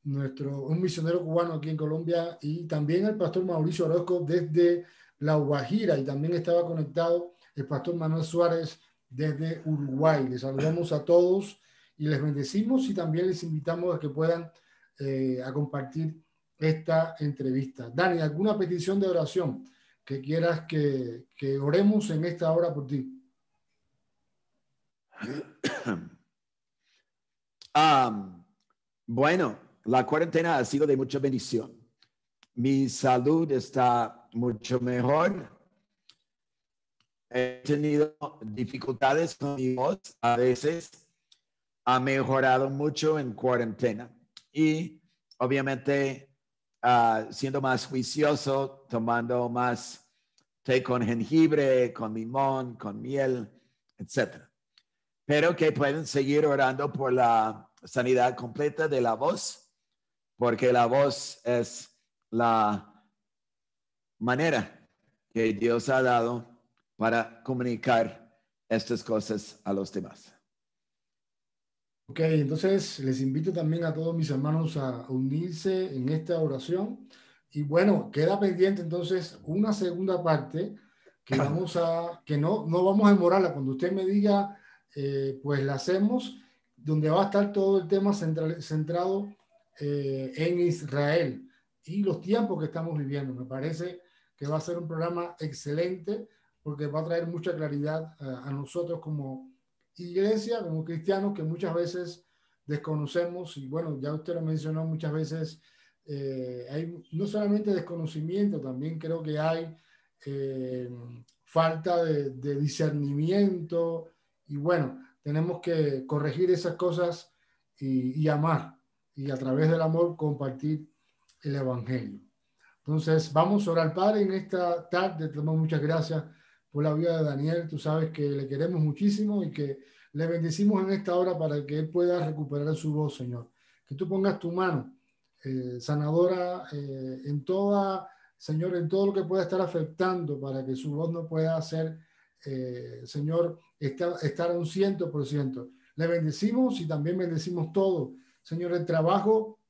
un misionero cubano aquí en Colombia, y también al pastor Mauricio Orozco desde La Guajira, y también estaba conectado el pastor Manuel Suárez desde Uruguay. Les saludamos a todos y les bendecimos, y también les invitamos a que puedan a compartir esta entrevista. Dani, ¿alguna petición de oración que quieras que oremos en esta hora por ti? Bueno, la cuarentena ha sido de mucha bendición. Mi salud está mucho mejor. He tenido dificultades con mi voz. A veces ha mejorado mucho en cuarentena. Y obviamente siendo más juicioso, tomando más té con jengibre, con limón, con miel, etcétera. Pero que pueden seguir orando por la sanidad completa de la voz, porque la voz es la manera que Dios ha dado para comunicar estas cosas a los demás. Ok, entonces les invito también a todos mis hermanos a unirse en esta oración. Y bueno, queda pendiente entonces una segunda parte que no vamos a demorarla. Cuando usted me diga, pues la hacemos, donde va a estar todo el tema centrado en Israel y los tiempos que estamos viviendo. Me parece que va a ser un programa excelente porque va a traer mucha claridad a nosotros como iglesia, como cristianos, que muchas veces desconocemos. Y bueno, ya usted lo mencionó muchas veces, hay no solamente desconocimiento, también creo que hay eh, falta de discernimiento. Y bueno, tenemos que corregir esas cosas y amar, y a través del amor compartir el Evangelio. Entonces, vamos a orar, Padre, en esta tarde. Te damos muchas gracias por la vida de Daniel. Tú sabes que le queremos muchísimo y que le bendecimos en esta hora para que él pueda recuperar su voz, Señor. Que tú pongas tu mano sanadora en toda, Señor, en todo lo que pueda estar afectando para que su voz no pueda ser, Señor, estar a un 100%. Le bendecimos y también bendecimos todo, Señor, el trabajo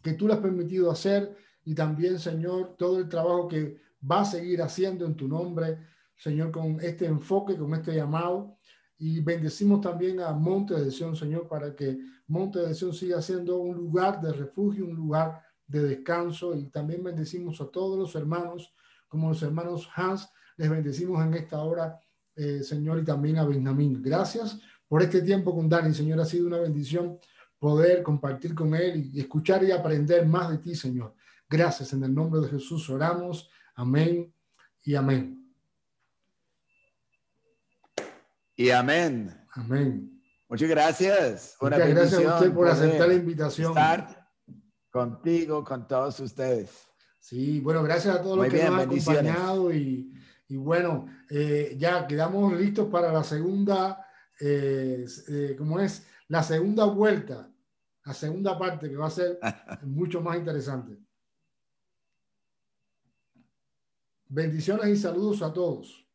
que tú le has permitido hacer y también, Señor, todo el trabajo que va a seguir haciendo en tu nombre, Señor, con este enfoque, con este llamado. Y bendecimos también a Monte de Sion, Señor, para que Monte de Sion siga siendo un lugar de refugio, un lugar de descanso. Y también bendecimos a todos los hermanos, como los hermanos Hans, les bendecimos en esta hora, Señor, y también a Benjamín. Gracias por este tiempo con Dani, Señor, ha sido una bendición poder compartir con él y escuchar y aprender más de ti, Señor. Gracias, en el nombre de Jesús oramos. Amén y amén. Y amén. Amén. Muchas gracias. Una Muchas gracias a usted bendición por aceptar la poder invitación. estar contigo, con todos ustedes. Sí, bueno, gracias a todos los Muy que nos bien, han bendiciones. acompañado y bueno, ya quedamos listos para la segunda, ¿cómo es? La segunda vuelta, la segunda parte que va a ser mucho más interesante. Bendiciones y saludos a todos.